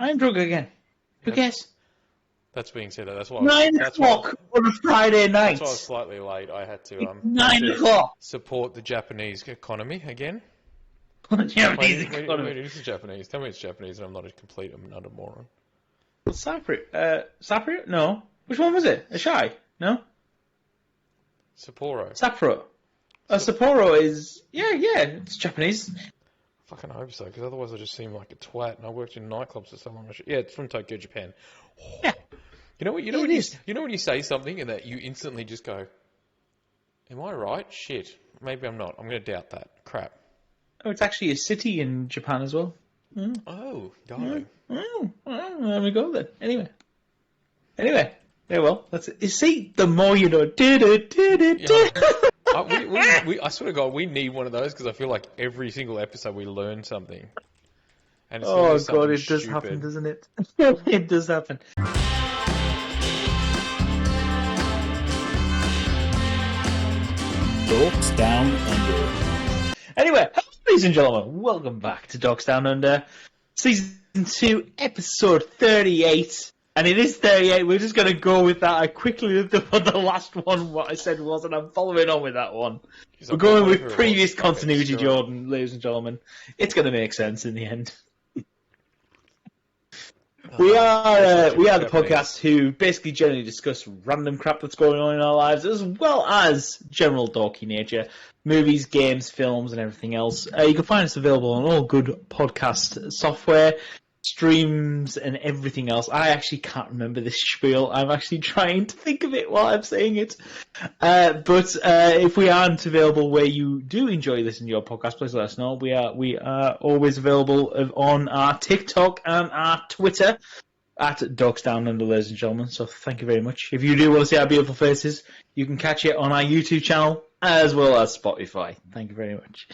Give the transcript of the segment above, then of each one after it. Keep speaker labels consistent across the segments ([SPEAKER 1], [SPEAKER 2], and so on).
[SPEAKER 1] I'm drunk again. Who cares?
[SPEAKER 2] That's being said. That's why
[SPEAKER 1] 9 o'clock on a Friday night.
[SPEAKER 2] That's why I was slightly late. I had to
[SPEAKER 1] 9 o'clock.
[SPEAKER 2] support the Japanese economy again.
[SPEAKER 1] Japanese economy.
[SPEAKER 2] Wait, this is Japanese. Tell me it's Japanese, and I'm not a complete and utter moron.
[SPEAKER 1] Sapporo? No. Which one was it? A shy? No.
[SPEAKER 2] Sapporo.
[SPEAKER 1] Sapporo is it's Japanese.
[SPEAKER 2] Fucking hope so, because otherwise I just seem like a twat. And I worked in nightclubs for so long. Yeah, it's from Tokyo, Japan.
[SPEAKER 1] Yeah.
[SPEAKER 2] You know when you say something and that you instantly just go, "Am I right? Shit, maybe I'm not. I'm going to doubt that. Crap."
[SPEAKER 1] Oh, it's actually a city in Japan as well. Mm.
[SPEAKER 2] Oh, darling.
[SPEAKER 1] There we go then. Anyway. Yeah, well, that's it. You see, the more you know.
[SPEAKER 2] I sort of go, we need one of those because I feel like every single episode we learn something. And it's
[SPEAKER 1] oh, God, it does happen, doesn't it? It does happen.
[SPEAKER 3] Dorks Down Under.
[SPEAKER 1] Anyway, ladies and gentlemen, welcome back to Dorks Down Under, Season 2, Episode 38. And it is 38, we're just going to go with that. I quickly looked up on the last one what I said was, and I'm following on with that one. We're going with previous continuity, Jordan, ladies and gentlemen. It's going to make sense in the end. We are the podcast who basically generally discuss random crap that's going on in our lives, as well as general dorky nature, movies, games, films, and everything else. You can find us available on all good podcast software, streams, and everything else. I actually can't remember this spiel. I'm actually trying to think of it while I'm saying it. But if we aren't available where you do enjoy listening to your podcast, please let us know. We are always available on our TikTok and our Twitter at Dorks Down Under, ladies and gentlemen. So thank you very much. If you do want to see our beautiful faces, you can catch it on our YouTube channel as well as Spotify. Thank you very much.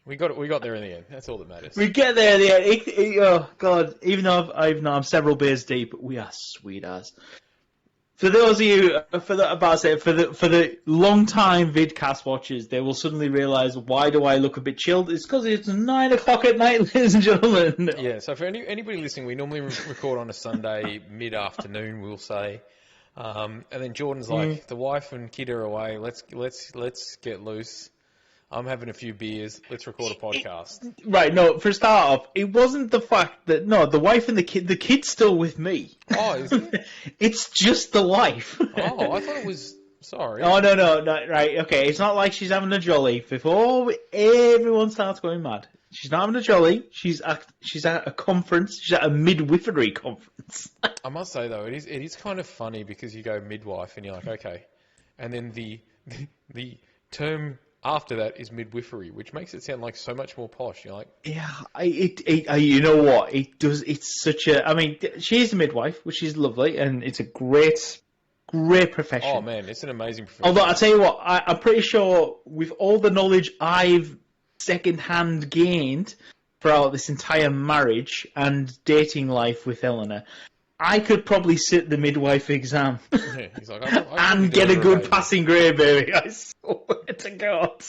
[SPEAKER 2] We got there in the end. That's all that matters.
[SPEAKER 1] We get there in the end. Oh God! Even though I'm several beers deep, we are sweet as. For those of you, for the long time vidcast watchers, they will suddenly realise why do I look a bit chilled? It's because it's 9 o'clock at night, ladies and gentlemen.
[SPEAKER 2] Yeah. So for anybody listening, we normally record on a Sunday mid-afternoon, we'll say, and then Jordan's like, the wife and kid are away. Let's get loose. I'm having a few beers. Let's record a podcast.
[SPEAKER 1] Right, no, for a start off, it wasn't the fact that, no, the wife and the kid's still with me.
[SPEAKER 2] Oh, is it?
[SPEAKER 1] It's just the wife.
[SPEAKER 2] Oh, I thought it was, sorry.
[SPEAKER 1] Oh, no, right, okay, it's not like she's having a jolly before everyone starts going mad. She's not having a jolly, she's at a conference, she's at a midwifery conference.
[SPEAKER 2] I must say, though, it is kind of funny because you go midwife and you're like, okay, and then the term after that is midwifery, which makes it sound like so much more posh. You're like,
[SPEAKER 1] yeah, you know what? It does. It's such a. I mean, she is a midwife, which is lovely, and it's a great profession.
[SPEAKER 2] Oh man, it's an amazing profession.
[SPEAKER 1] Although I tell you what, I'm pretty sure with all the knowledge I've secondhand gained throughout this entire marriage and dating life with Eleanor, I could probably sit the midwife exam
[SPEAKER 2] Yeah, he's like,
[SPEAKER 1] and get a good passing grade, baby. I swear to God.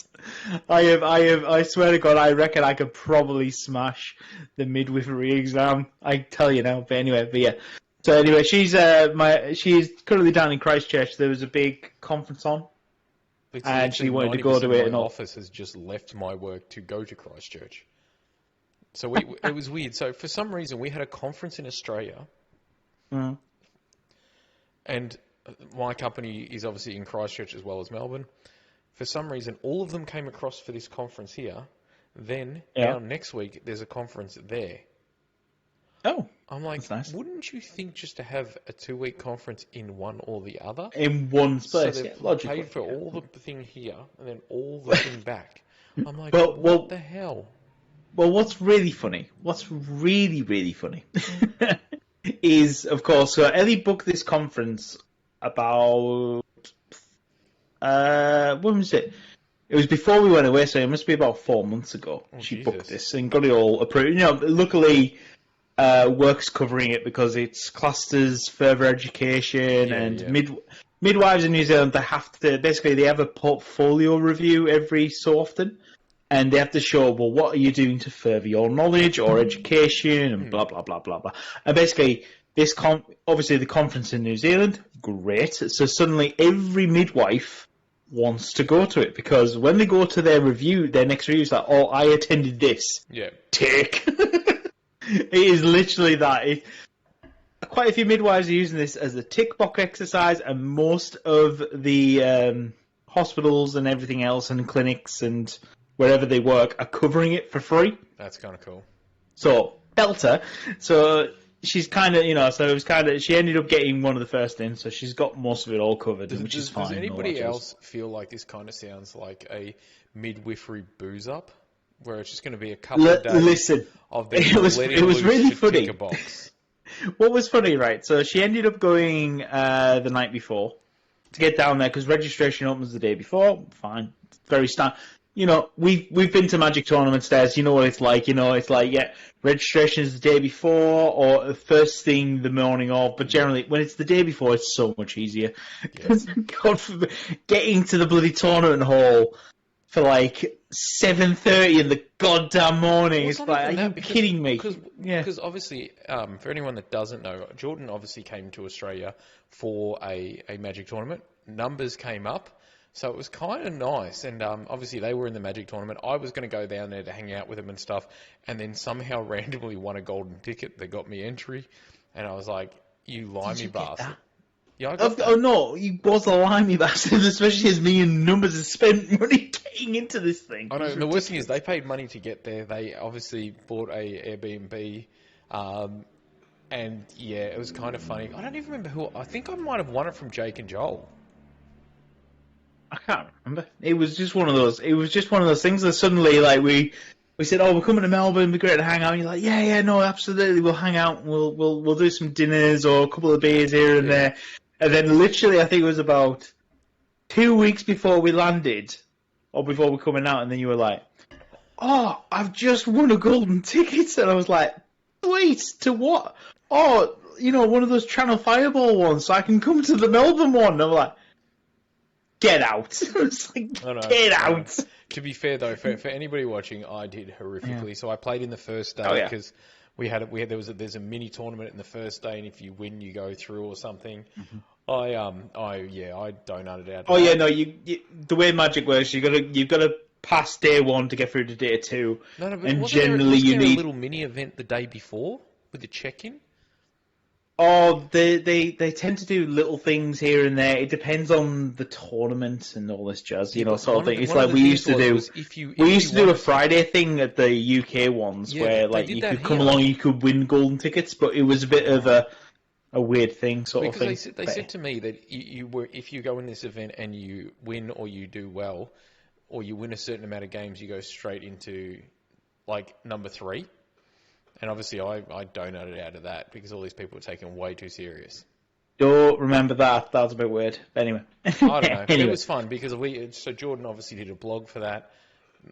[SPEAKER 1] I swear to God, I reckon I could probably smash the midwifery exam. I tell you now. But yeah. So anyway, she's currently down in Christchurch. There was a big conference on, and she wanted to go to it.
[SPEAKER 2] My office has just left my work to go to Christchurch. So it was weird. So for some reason, we had a conference in Australia.
[SPEAKER 1] Mm.
[SPEAKER 2] And my company is obviously in Christchurch as well as Melbourne. For some reason, all of them came across for this conference here. Then, now next week, there's a conference there.
[SPEAKER 1] Oh,
[SPEAKER 2] I'm like,
[SPEAKER 1] that's nice.
[SPEAKER 2] Wouldn't you think just to have a 2-week conference in one or the other?
[SPEAKER 1] In one place,
[SPEAKER 2] so they've
[SPEAKER 1] logically.
[SPEAKER 2] paid for all the thing here and then all the thing back. I'm like, what the hell?
[SPEAKER 1] Well, what's really funny, what's really, really funny... is, of course, so Ellie booked this conference about, when was it? It was before we went away, so it must be about 4 months ago. She booked this and got it all approved. You know, luckily, work's covering it because it's classed as further education midwives in New Zealand, they have a portfolio review every so often. and they have to show, well, what are you doing to further your knowledge or education, and blah, blah, blah, blah, blah. And basically, obviously the conference in New Zealand, great. So suddenly every midwife wants to go to it, because when they go to their next review is like, oh, I attended this.
[SPEAKER 2] Yeah.
[SPEAKER 1] Tick. It is literally that. Quite a few midwives are using this as a tick box exercise, and most of the hospitals and everything else and clinics and wherever they work are covering it for free.
[SPEAKER 2] That's kind of cool.
[SPEAKER 1] So, belter. So she's kind of, so it was she ended up getting one of the first in, so she's got most of it all covered, which is fine.
[SPEAKER 2] Does anybody else feel like this kind of sounds like a midwifery booze up, where it's just going to be a couple of days of them
[SPEAKER 1] it was really funny.
[SPEAKER 2] Tick a box?
[SPEAKER 1] What was funny, right? So she ended up going the night before to get down there, because registration opens the day before. Fine, very standard. We've been to Magic tournaments, Des. You know what it's like. It's like, yeah, registration is the day before or the first thing the morning of. But generally, when it's the day before, it's so much easier. Because God forbid, getting to the bloody tournament hall for like 7:30 in the goddamn morning. It's like, are you kidding me?
[SPEAKER 2] Because obviously, for anyone that doesn't know, Jordan obviously came to Australia for a Magic tournament. Numbers came up. So it was kind of nice, and obviously they were in the Magic tournament. I was going to go down there to hang out with them and stuff, and then somehow randomly won a golden ticket that got me entry, and I was like, "You limey bastard!" Yeah,
[SPEAKER 1] no, he was a limey bastard, especially as me and Numbers have spent money getting into this thing.
[SPEAKER 2] I know. And the worst thing is they paid money to get there. They obviously bought a Airbnb, and yeah, it was kind of funny. I don't even remember who. I think I might have won it from Jake and Joel.
[SPEAKER 1] I can't remember. It was just one of those. It was just one of those things that suddenly, like, we said, "Oh, we're coming to Melbourne. It'd be great to hang out." And you're like, "Yeah, no, absolutely. We'll hang out. And we'll do some dinners or a couple of beers here and there." And then, literally, I think it was about 2 weeks before we landed, or before we're coming out, and then you were like, "Oh, I've just won a golden ticket," and I was like, "Wait, to what? Oh, one of those Channel Fireball ones, so I can come to the Melbourne one." And I'm like, get out. It's like, get out.
[SPEAKER 2] To be fair, though, for anybody watching, I did horrifically. Yeah. So I played in the first day because there's a mini tournament in the first day, and if you win, you go through or something. Mm-hmm. I donated out.
[SPEAKER 1] The way Magic works, you've got to pass day one to get through to day two.
[SPEAKER 2] No, but generally you need a little mini event the day before with the check-in.
[SPEAKER 1] Oh, they tend to do little things here and there. It depends on the tournament and all this jazz, sort of thing. It's like we used to do a Friday thing at the UK ones where like you could come along, you could win golden tickets, but it was a bit of a weird thing, sort of thing.
[SPEAKER 2] Because they said to me that if you go in this event and you win or you do well, or you win a certain amount of games, you go straight into like number 3. And obviously, I donated out of that because all these people were taken way too serious.
[SPEAKER 1] Don't remember that. That was a bit weird. But anyway.
[SPEAKER 2] I don't know. Anyway. It was fun because so Jordan obviously did a blog for that.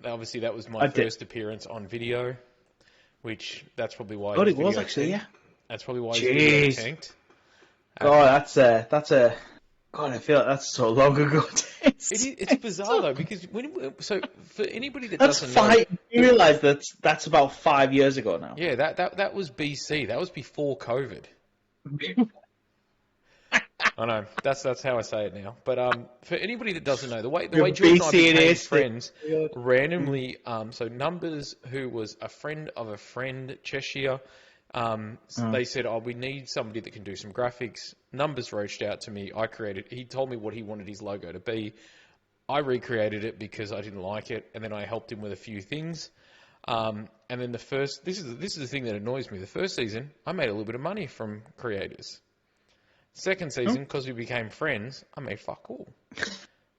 [SPEAKER 2] Obviously, that was my first appearance on video, which that's probably why.
[SPEAKER 1] God, it was actually, yeah.
[SPEAKER 2] That's probably why his video tanked.
[SPEAKER 1] God, that's a. God, I feel like that's so long ago.
[SPEAKER 2] It's bizarre though because for anybody that doesn't know,
[SPEAKER 1] you realise that's about 5 years ago now.
[SPEAKER 2] Yeah, that was BC. That was before COVID. I know that's how I say it now. But for anybody that doesn't know, the way Jordan and I became friends randomly. So Numbers, who was a friend of a friend, Cheshire. They said, we need somebody that can do some graphics. Numbers reached out to me. He told me what he wanted his logo to be. I recreated it because I didn't like it, and then I helped him with a few things. And then this is the thing that annoys me. The first season, I made a little bit of money from creators. Second season, because we became friends, I made fuck all.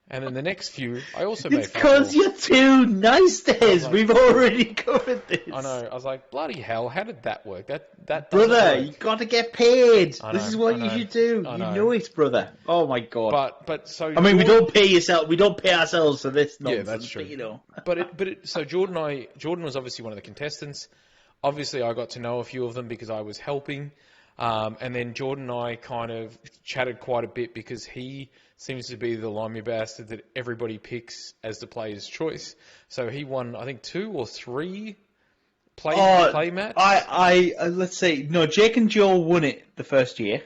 [SPEAKER 2] And then the next few, I also made fuck all.
[SPEAKER 1] It's because you're too nice, Des. We've already covered this.
[SPEAKER 2] I know. I was like, bloody hell, how did that work? That
[SPEAKER 1] brother,
[SPEAKER 2] work.
[SPEAKER 1] You got to get paid.
[SPEAKER 2] I know,
[SPEAKER 1] this is what you should do. You know it, brother. Oh my god.
[SPEAKER 2] But so
[SPEAKER 1] I mean, we don't pay yourself. We don't pay ourselves for this nonsense.
[SPEAKER 2] Yeah, that's true.
[SPEAKER 1] But
[SPEAKER 2] so Jordan was obviously one of the contestants. Obviously, I got to know a few of them because I was helping. And then Jordan and I kind of chatted quite a bit because he seems to be the limey bastard that everybody picks as the player's choice. So he won, I think, 2 or 3 play mats.
[SPEAKER 1] Let's say, no, Jake and Joel won it the first year.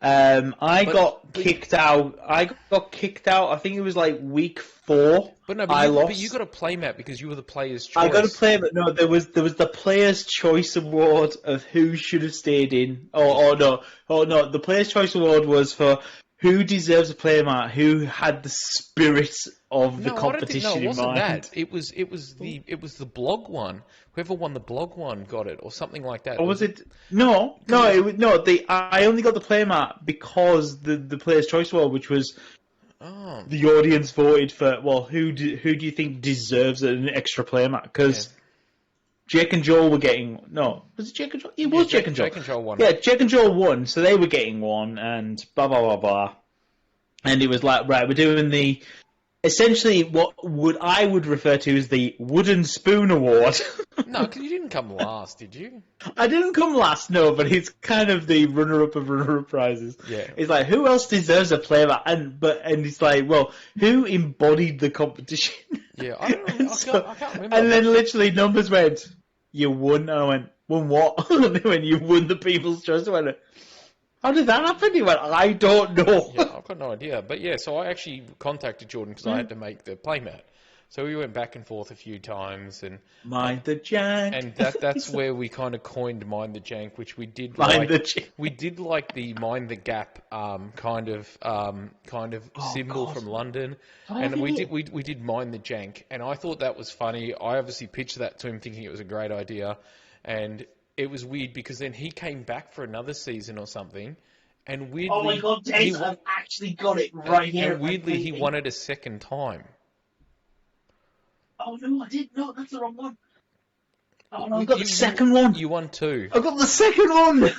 [SPEAKER 1] I got kicked out. I think it was like week 4.
[SPEAKER 2] But no,
[SPEAKER 1] lost.
[SPEAKER 2] But you got a play mat because you were the player's choice.
[SPEAKER 1] I got a play mat. No, there was the Player's Choice Award of who should have stayed in. No. The Player's Choice Award was for who deserves a play mat, who had the spirit of the competition in mind.
[SPEAKER 2] That. It was the blog one. Whoever won the blog one got it, or something like that.
[SPEAKER 1] Or was it? No. I only got the play mat because the Player's Choice Award, which was the audience voted for. Well, who do you think deserves an extra play mat? Because Jake and Joel were getting... No, was it Jake and Joel? It was Jake and Joel.
[SPEAKER 2] Jake and Joel won.
[SPEAKER 1] Yeah, Jake and Joel won, so they were getting one, and blah, blah, blah, blah. And it was like, right, we're doing the... Essentially, what I would refer to as the Wooden Spoon Award.
[SPEAKER 2] No, because you didn't come last, did you?
[SPEAKER 1] I didn't come last, no, but it's kind of the runner-up of runner-up prizes.
[SPEAKER 2] Yeah.
[SPEAKER 1] It's like, who else deserves a play mat? And it's like, well, who embodied the competition?
[SPEAKER 2] Yeah, I don't know. I can't remember.
[SPEAKER 1] And then literally numbers went, you won. And I went, won what? And they went, you won the People's Choice. I went, how did that happen? He went, I don't know.
[SPEAKER 2] Yeah, I've got no idea. But yeah, so I actually contacted Jordan because I had to make the playmat. So we went back and forth a few times, and
[SPEAKER 1] Mind the Jank.
[SPEAKER 2] And that's where we kind of coined Mind the Jank, which we did we did like the Mind the Gap kind of symbol from London, and we did Mind the Jank, and I thought that was funny. I obviously pitched that to him thinking it was a great idea, and it was weird because then he came back for another season or something, and weirdly,
[SPEAKER 1] oh my God, Dave, I've actually got it right here.
[SPEAKER 2] And weirdly, he won it a second time.
[SPEAKER 1] Oh no, I didn't. No, that's the wrong one. Oh no, I got the second one.
[SPEAKER 2] You won 2.
[SPEAKER 1] I got the second one.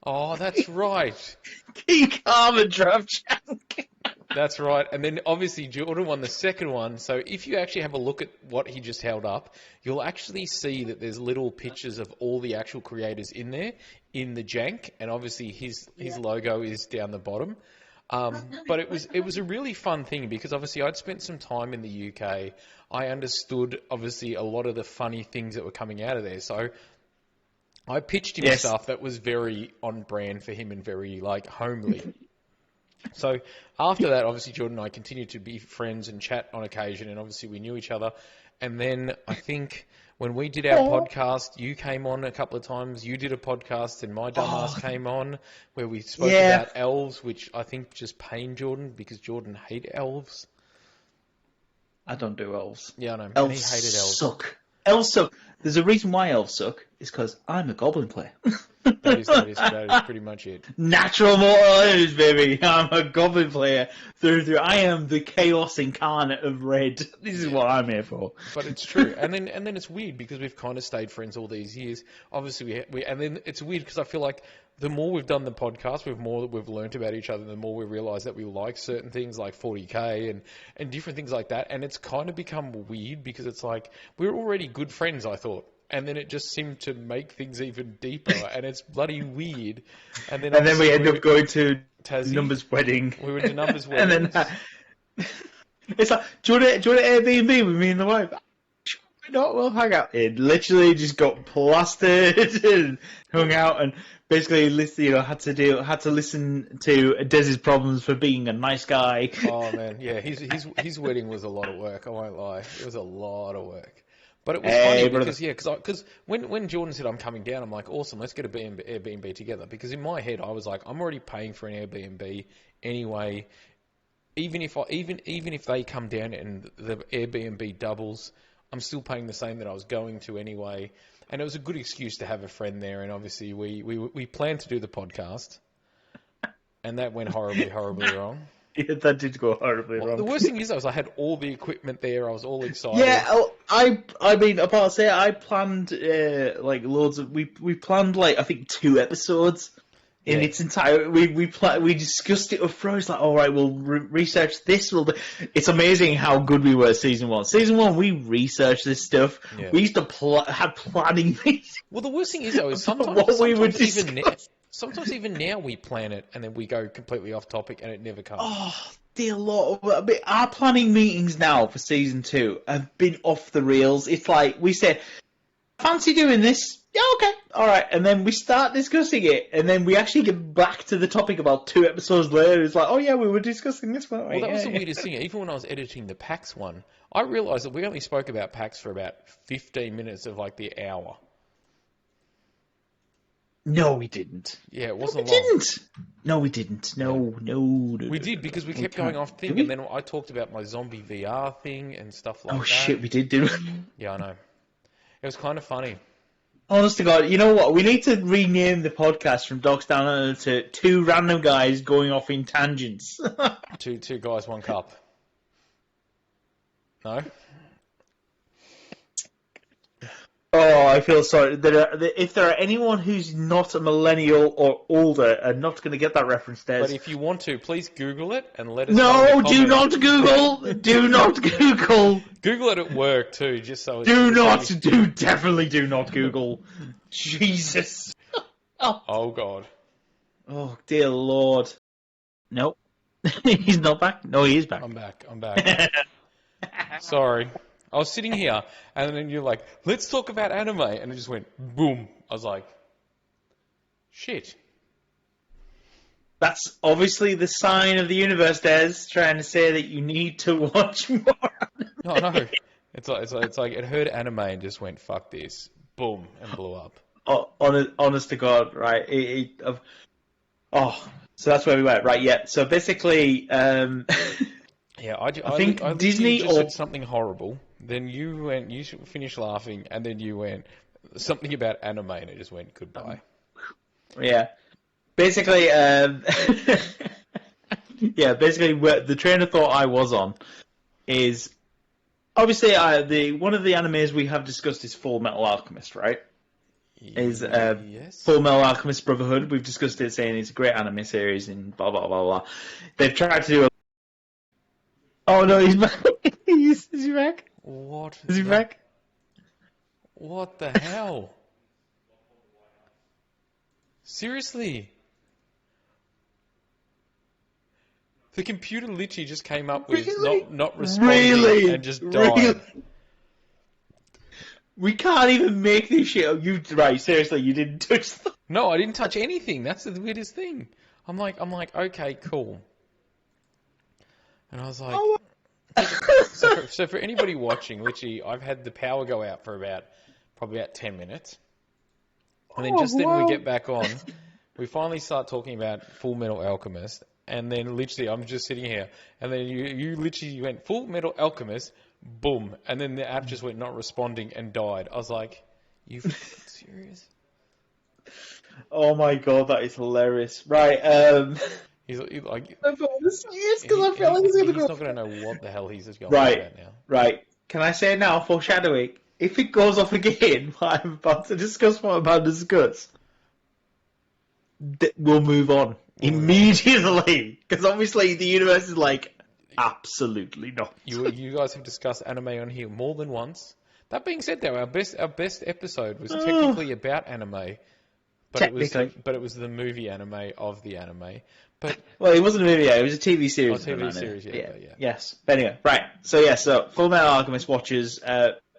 [SPEAKER 2] Oh, that's right.
[SPEAKER 1] Key Karma Draft Jank.
[SPEAKER 2] That's right. And then obviously Jordan won the second one. So if you actually have a look at what he just held up, you'll actually see that there's little pictures of all the actual creators in there in the jank, and obviously his logo is down the bottom. But it was a really fun thing because obviously I'd spent some time in the UK. I understood obviously a lot of the funny things that were coming out of there. So I pitched him stuff that was very on brand for him and very like homely. So after that, obviously Jordan and I continued to be friends and chat on occasion, and obviously we knew each other. And then I think when we did our podcast, you came on a couple of times. You did a podcast, and my dumbass came on where we spoke about elves, which I think just pained Jordan because Jordan hated elves.
[SPEAKER 1] I don't do elves.
[SPEAKER 2] Yeah, I know.
[SPEAKER 1] Elves
[SPEAKER 2] he hated elves.
[SPEAKER 1] Suck. Elves suck. There's a reason why elves suck. It's because I'm a goblin player.
[SPEAKER 2] That is pretty much it.
[SPEAKER 1] Natural mortal enemies, baby. I'm a goblin player through and through. I am the chaos incarnate of red. This is what I'm here for.
[SPEAKER 2] But it's true. And then it's weird because we've kind of stayed friends all these years. Obviously, and then it's weird because I feel like the more we've done the podcast, the more that we've learnt about each other, the more we realise that we like certain things like 40K and different things like that. And it's kind of become weird because it's like we're already good friends, I thought. And then it just seemed to make things even deeper, and it's bloody weird. And then
[SPEAKER 1] we end up going to
[SPEAKER 2] Tassie.
[SPEAKER 1] Numbers' wedding.
[SPEAKER 2] We went to Numbers' wedding.
[SPEAKER 1] And then it's like, do you want to Airbnb with me and the wife? No, we'll hang out. It literally just got plastered and hung out, and basically, had to listen to Dez's problems for being a nice guy.
[SPEAKER 2] Oh man, yeah, his wedding was a lot of work. I won't lie, it was a lot of work. But it was funny because when Jordan said I'm coming down, I'm like, awesome, let's get a Airbnb together. Because in my head, I was like, I'm already paying for an Airbnb anyway. Even if they come down and the Airbnb doubles, I'm still paying the same that I was going to anyway. And it was a good excuse to have a friend there. And obviously, we planned to do the podcast, and that went horribly wrong.
[SPEAKER 1] Yeah, that did go horribly wrong.
[SPEAKER 2] The worst thing is, I had all the equipment there. I was all excited.
[SPEAKER 1] Yeah, I mean, apart say, I planned like loads of. We planned like I think 2 episodes. in its entire. We discussed it up front. It's like, all right, we'll research this. It's amazing how good we were season 1. Season 1, we researched this stuff.
[SPEAKER 2] Yeah.
[SPEAKER 1] We used to have planning meetings.
[SPEAKER 2] Well, the worst thing is though, sometimes even now we plan it and then we go completely off topic and it never comes.
[SPEAKER 1] Oh, dear Lord. Our planning meetings now for season 2 have been off the rails. It's like we say, fancy doing this? Yeah, okay, all right. And then we start discussing it, and then we actually get back to the topic about 2 episodes later. It's like, oh yeah, we were discussing this one.
[SPEAKER 2] Well, that was the weirdest thing. Even when I was editing the PAX one, I realised that we only spoke about PAX for about 15 minutes of like the hour.
[SPEAKER 1] No, we didn't.
[SPEAKER 2] Yeah, it wasn't
[SPEAKER 1] long. No, we didn't. No.
[SPEAKER 2] We did, because we kept going off thing, and then I talked about my zombie VR thing and stuff like that.
[SPEAKER 1] Oh shit, we did, didn't we?
[SPEAKER 2] Yeah, I know. It was kind of funny.
[SPEAKER 1] Honest to God, you know what? We need to rename the podcast from Dorks Down Under to 2 random guys going off in tangents.
[SPEAKER 2] two guys, 1 cup. No?
[SPEAKER 1] Oh, I feel sorry. If there are anyone who's not a millennial or older and not going to get that reference, Des.
[SPEAKER 2] But if you want to, please Google it and let us know.
[SPEAKER 1] No, do not Google. Do not Google.
[SPEAKER 2] Google it at work too, just so.
[SPEAKER 1] Definitely do not Google. Jesus.
[SPEAKER 2] Oh God.
[SPEAKER 1] Oh dear Lord. Nope. He's not back. No, he is back.
[SPEAKER 2] I'm back. Sorry. I was sitting here, and then you're like, let's talk about anime, and it just went boom. I was like, shit.
[SPEAKER 1] That's obviously the sign of the universe, Des, trying to say that you need to watch more anime.
[SPEAKER 2] No. It's like it heard anime and just went, fuck this. Boom, and blew up.
[SPEAKER 1] Oh, honest to God, right? So that's where we went, right? Yeah. So basically,
[SPEAKER 2] yeah, I
[SPEAKER 1] think Disney
[SPEAKER 2] just said something horrible. Then you went, you finished laughing, and then you went something about anime, and it just went goodbye.
[SPEAKER 1] Yeah, basically, the train of thought I was on is obviously one of the animes we have discussed is Full Metal Alchemist, right? Yes. Full Metal Alchemist Brotherhood. We've discussed it, saying it's a great anime series and blah blah blah blah. They've tried to do Oh no, he's back. Is he back?
[SPEAKER 2] What?
[SPEAKER 1] Is he back?
[SPEAKER 2] What the hell? Seriously? The computer literally just came up with not responding and just died. Really?
[SPEAKER 1] We can't even make this shit up. Right, seriously, you didn't touch them.
[SPEAKER 2] No, I didn't touch anything. That's the weirdest thing. I'm like, okay, cool. And I was like, so for anybody watching, literally, I've had the power go out for probably about 10 minutes. And then then we get back on. We finally start talking about Full Metal Alchemist. And then literally, I'm just sitting here. And then you literally went, Full Metal Alchemist, boom. And then the app just went not responding and died. I was like, you serious?
[SPEAKER 1] Oh my God, that is hilarious. Right,
[SPEAKER 2] He's like,
[SPEAKER 1] because I feel like he's going to go.
[SPEAKER 2] He's not going to know what the hell he's just going
[SPEAKER 1] about
[SPEAKER 2] now.
[SPEAKER 1] Right. Can I say now, foreshadowing, if it goes off again, what I'm about to discuss, we'll move on immediately. Because obviously the universe is like, absolutely not.
[SPEAKER 2] You guys have discussed anime on here more than once. That being said, though, our best episode was technically about anime. But it was the movie anime of the anime.
[SPEAKER 1] Well, it wasn't a movie, it was a TV series.
[SPEAKER 2] TV series, yeah.
[SPEAKER 1] Yes. But anyway, right. So Full Metal Alchemist watchers.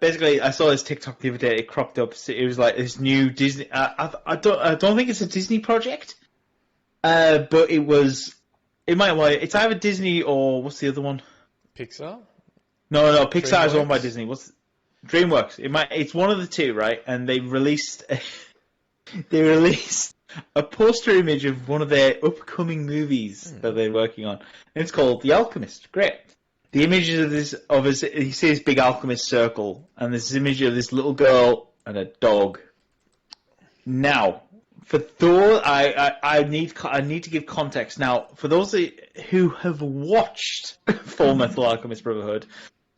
[SPEAKER 1] Basically, I saw this TikTok the other day. It cropped up. It was like this new Disney. I don't think it's a Disney project. But it was. It's either Disney or what's the other one?
[SPEAKER 2] Pixar.
[SPEAKER 1] No. Pixar is owned by Disney. What's DreamWorks? It's one of the two, right? And they released. They released a poster image of one of their upcoming movies that they're working on. And it's called The Alchemist. Great. The image of you see this big alchemist circle, and this image of this little girl and a dog. Now, for those, I need to give context. Now, for those who have watched Full Metal Alchemist Brotherhood,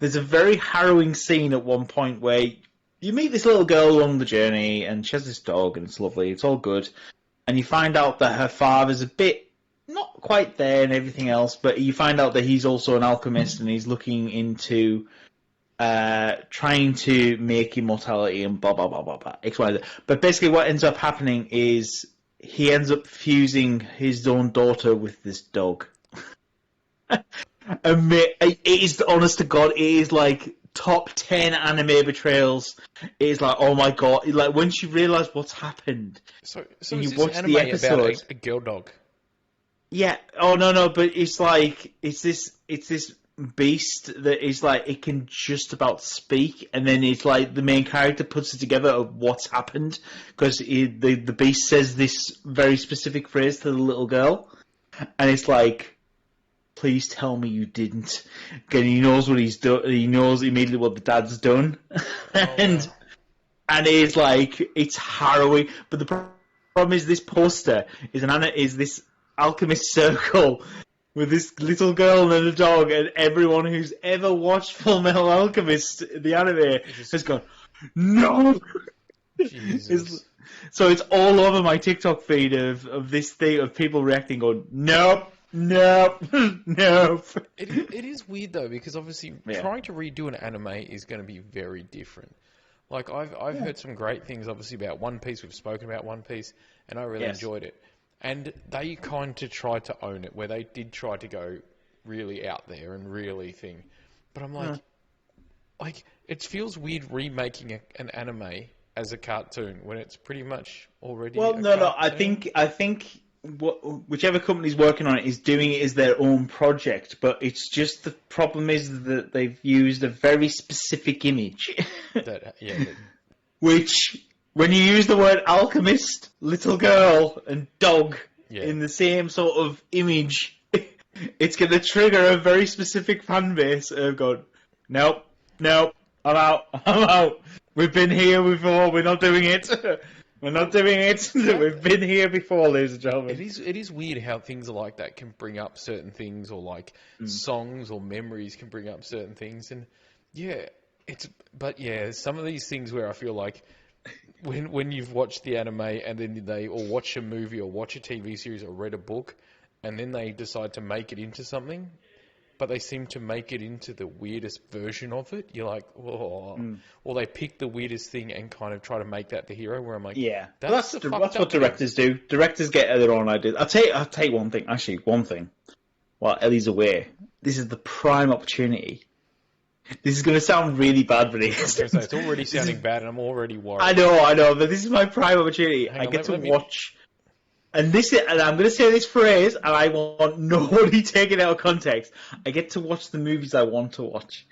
[SPEAKER 1] there's a very harrowing scene at one point where you meet this little girl along the journey, and she has this dog, and it's lovely. It's all good. and you find out that her father's a bit not quite there and everything else, but you find out that he's also an alchemist and he's looking into trying to make immortality and blah blah blah blah blah X Y Z. But basically, what ends up happening is he ends up fusing his own daughter with this dog. And it is, honest to God, it is like top 10 anime betrayals. It is like, oh my God, like once you realise what's happened,
[SPEAKER 2] So
[SPEAKER 1] and
[SPEAKER 2] is
[SPEAKER 1] you
[SPEAKER 2] this
[SPEAKER 1] watch
[SPEAKER 2] anime
[SPEAKER 1] the episode.
[SPEAKER 2] about a girl dog?
[SPEAKER 1] Yeah. Oh no, but it's like it's this beast that is like it can just about speak, and then it's like the main character puts it together of what's happened because the beast says this very specific phrase to the little girl, and it's like, please tell me you didn't. And he knows what he's done. He knows immediately what the dad's done, and it's like it's harrowing. But the problem is this poster is this alchemist circle with this little girl and a dog, and everyone who's ever watched Full Metal Alchemist, the anime, has gone, no!
[SPEAKER 2] Jesus.
[SPEAKER 1] So it's all over my TikTok feed of this thing, of people reacting, going, nope, nope, nope.
[SPEAKER 2] It is weird, though, because obviously trying to redo an anime is going to be very different. Like, I've heard some great things, obviously, about One Piece. We've spoken about One Piece, and I really enjoyed it. And they kind of tried to own it, where they did try to go really out there and really thing. But I'm like, it feels weird remaking an anime as a cartoon when it's pretty much already.
[SPEAKER 1] Well, no. I think whichever company's working on it is doing it as their own project. But it's just the problem is that they've used a very specific image, which. When you use the word alchemist, little girl, and dog in the same sort of image, it's going to trigger a very specific fan base of going, nope, I'm out. We've been here before, we're not doing it. We're not doing it. We've been here before, ladies and gentlemen.
[SPEAKER 2] It is weird how things like that can bring up certain things, or like songs or memories can bring up certain things. And some of these things where I feel like, when you've watched the anime and then or watch a movie or watch a TV series or read a book, and then they decide to make it into something, but they seem to make it into the weirdest version of it. You're like, oh. Or they pick the weirdest thing and kind of try to make that the hero. Where I'm like,
[SPEAKER 1] that's what directors do. Directors get their own ideas. I'll tell you one thing. Actually, one thing. While Ellie's away, this is the prime opportunity. This is going to sound really bad, but
[SPEAKER 2] it's already sounding bad, and I'm already worried.
[SPEAKER 1] I know, but this is my prime opportunity. I get to watch, and I'm going to say this phrase, and I want nobody taken out of context. I get to watch the movies I want to watch,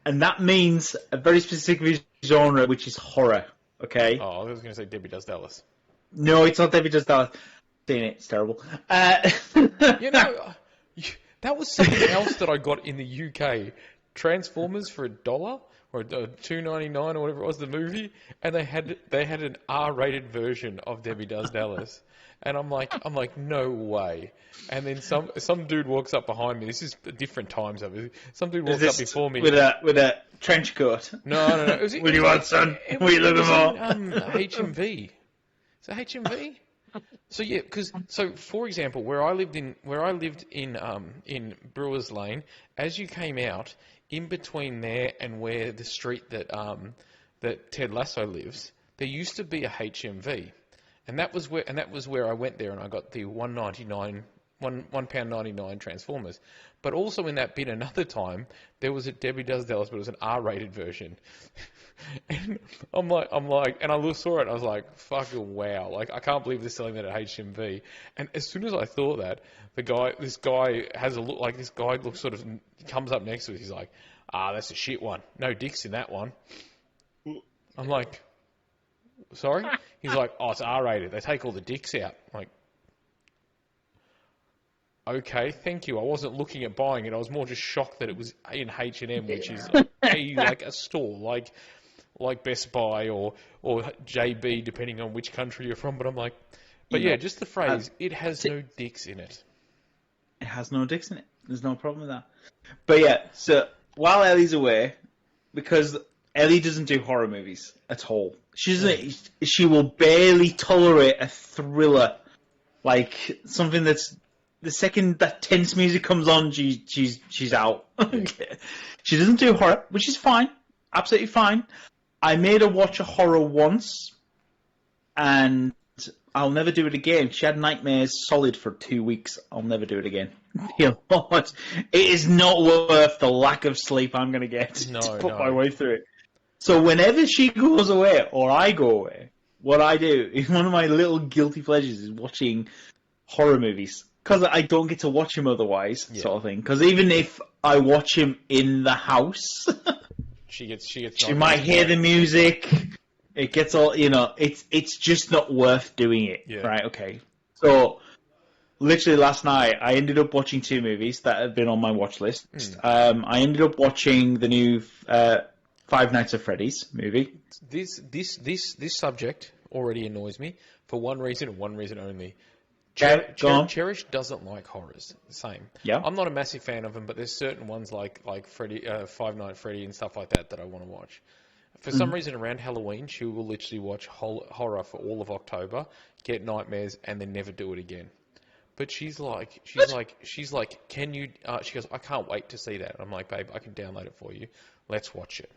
[SPEAKER 1] and that means a very specific genre, which is horror. Okay.
[SPEAKER 2] Oh, I was going to say Debbie Does Dallas.
[SPEAKER 1] No, it's not Debbie Does Dallas. Seen it. It's terrible.
[SPEAKER 2] That was something else that I got in the UK. Transformers for $1 or $2.99 or whatever it was, the movie, and they had an R-rated version of Debbie Does Dallas, and I'm like no way. And then some dude walks up behind me. This is different times of it. Some dude walks up before me
[SPEAKER 1] with a trench coat.
[SPEAKER 2] No. What
[SPEAKER 1] do you want, son? What are you looking for?
[SPEAKER 2] HMV. Is it HMV? So for example, where I lived in Brewers Lane, as you came out, in between there and where the street that Ted Lasso lives, there used to be a HMV, and that was where I went there and I got the £1.99 Transformers. But also in that bit another time there was a Debbie Does Dallas, but it was an R-rated version. And I'm like, and I saw it, and I was like, fucking wow! Like, I can't believe they're selling that at HMV. And as soon as I thought that, this guy has a look, like this guy looks sort of comes up next to us. He's like, that's a shit one. No dicks in that one. I'm like, sorry? He's like, it's R-rated. They take all the dicks out. I'm like, okay, thank you. I wasn't looking at buying it. I was more just shocked that it was in H&M, which is like a store, like Best Buy or JB, depending on which country you're from. But I'm like, just the phrase, it has no dicks in it.
[SPEAKER 1] It has no dicks in it. There's no problem with that. But yeah, so while Ellie's away, because Ellie doesn't do horror movies at all. She will barely tolerate a thriller, like something that's the second that tense music comes on, she's out. She doesn't do horror, which is fine, absolutely fine. I made her watch a horror once, and I'll never do it again. She had nightmares solid for 2 weeks. I'll never do it again. You know what? It is not worth the lack of sleep I'm going to get to put my way through it. So whenever she goes away, or I go away, what I do is one of my little guilty pleasures is watching horror movies. Because I don't get to watch him otherwise, sort of thing. Because even if I watch him in the house,
[SPEAKER 2] she
[SPEAKER 1] might hear the music. It gets all, it's just not worth doing it. Yeah. Right, okay. So, literally last night, I ended up watching 2 movies that have been on my watch list. I ended up watching the new Five Nights at Freddy's movie.
[SPEAKER 2] This subject already annoys me for one reason and one reason only. Cherish doesn't like horrors. Same.
[SPEAKER 1] Yeah.
[SPEAKER 2] I'm not a massive fan of them, but there's certain ones like Freddy, Five Nights at Freddy and stuff like that I want to watch. For some reason, around Halloween, she will literally watch horror for all of October, get nightmares, and then never do it again. But she's like, can you? She goes, I can't wait to see that. I'm like, babe, I can download it for you. Let's watch it.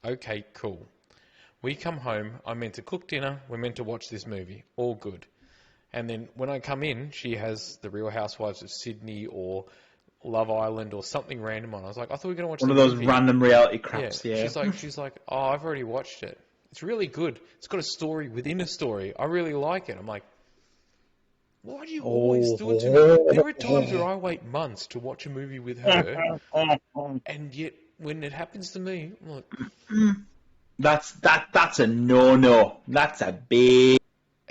[SPEAKER 2] Okay, cool. We come home. I'm meant to cook dinner. We're meant to watch this movie. All good. And then when I come in, she has The Real Housewives of Sydney or Love Island or something random on. I was like, I thought we were going to watch
[SPEAKER 1] one of those random reality craps. Yeah.
[SPEAKER 2] She's like, oh, I've already watched it. It's really good. It's got a story within a story. I really like it. I'm like, why do you always do it to me? There are times where I wait months to watch a movie with her, and yet when it happens to me, I'm like,
[SPEAKER 1] that's a no. That's a big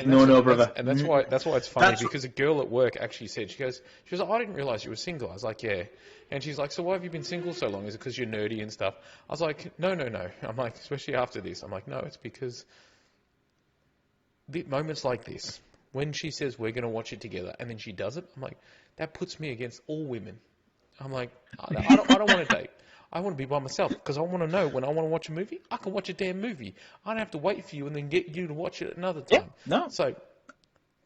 [SPEAKER 1] no, brother.
[SPEAKER 2] And that's why it's funny because a girl at work actually said, she goes, I didn't realise you were single. I was like, yeah. And she's like, so why have you been single so long? Is it because you're nerdy and stuff? I was like, no. I'm like, especially after this. I'm like, no, it's because moments like this, when she says we're going to watch it together and then she does it, I'm like, that puts me against all women. I'm like, I don't want to date. I want to be by myself because I want to know when I want to watch a movie, I can watch a damn movie. I don't have to wait for you and then get you to watch it another time.
[SPEAKER 1] Yeah, no.
[SPEAKER 2] So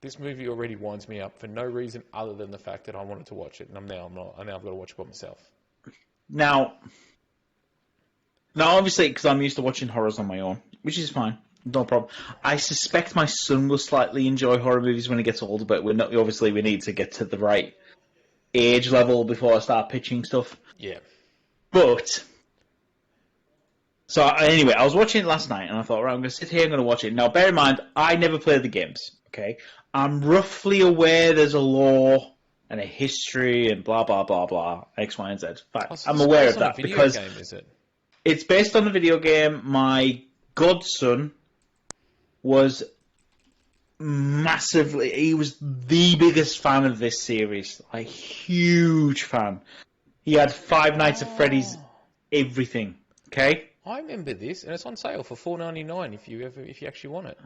[SPEAKER 2] this movie already winds me up for no reason other than the fact that I wanted to watch it, and now I've got to watch it by myself.
[SPEAKER 1] Now, obviously, because I'm used to watching horrors on my own, which is fine, no problem. I suspect my son will slightly enjoy horror movies when he gets older, but we need to get to the right age level before I start pitching stuff.
[SPEAKER 2] Yeah.
[SPEAKER 1] But, so anyway, I was watching it last night, and I thought, right, I'm going to sit here, I'm going to watch it. Now, bear in mind, I never played the games, okay? I'm roughly aware there's a lore and a history and blah, blah, blah, blah, X, Y, and Z. Fact, I'm aware of that because
[SPEAKER 2] game, is it?
[SPEAKER 1] It's based on a video game. My godson was he was the biggest fan of this series, a huge fan. He had Five Nights at Freddy's, everything. Okay.
[SPEAKER 2] I remember this, and it's on sale for $4.99 if you actually want it.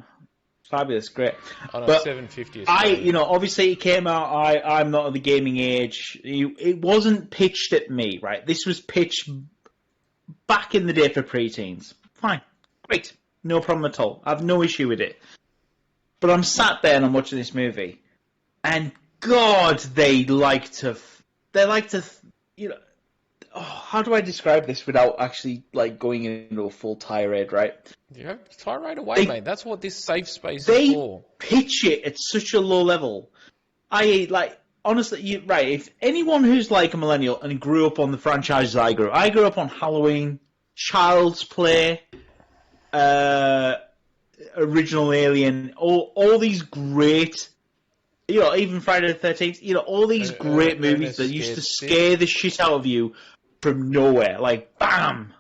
[SPEAKER 1] Fabulous, great.
[SPEAKER 2] Oh no,
[SPEAKER 1] but
[SPEAKER 2] $7.50.
[SPEAKER 1] Obviously it came out. I'm not of the gaming age. It wasn't pitched at me, right? This was pitched back in the day for preteens. Fine, great, no problem at all. I have no issue with it. But I'm sat there and I'm watching this movie, and God, they like to. How do I describe this without actually going into a full tirade, right?
[SPEAKER 2] Yeah, tirade away, mate. That's what this safe space is for.
[SPEAKER 1] They pitch it at such a low level. Honestly, if anyone who's like a millennial and grew up on the franchises I grew up on Halloween, Child's Play, Original Alien, all these great... even Friday the 13th, all these great movies that used to scare the shit out of you from nowhere. Like, bam!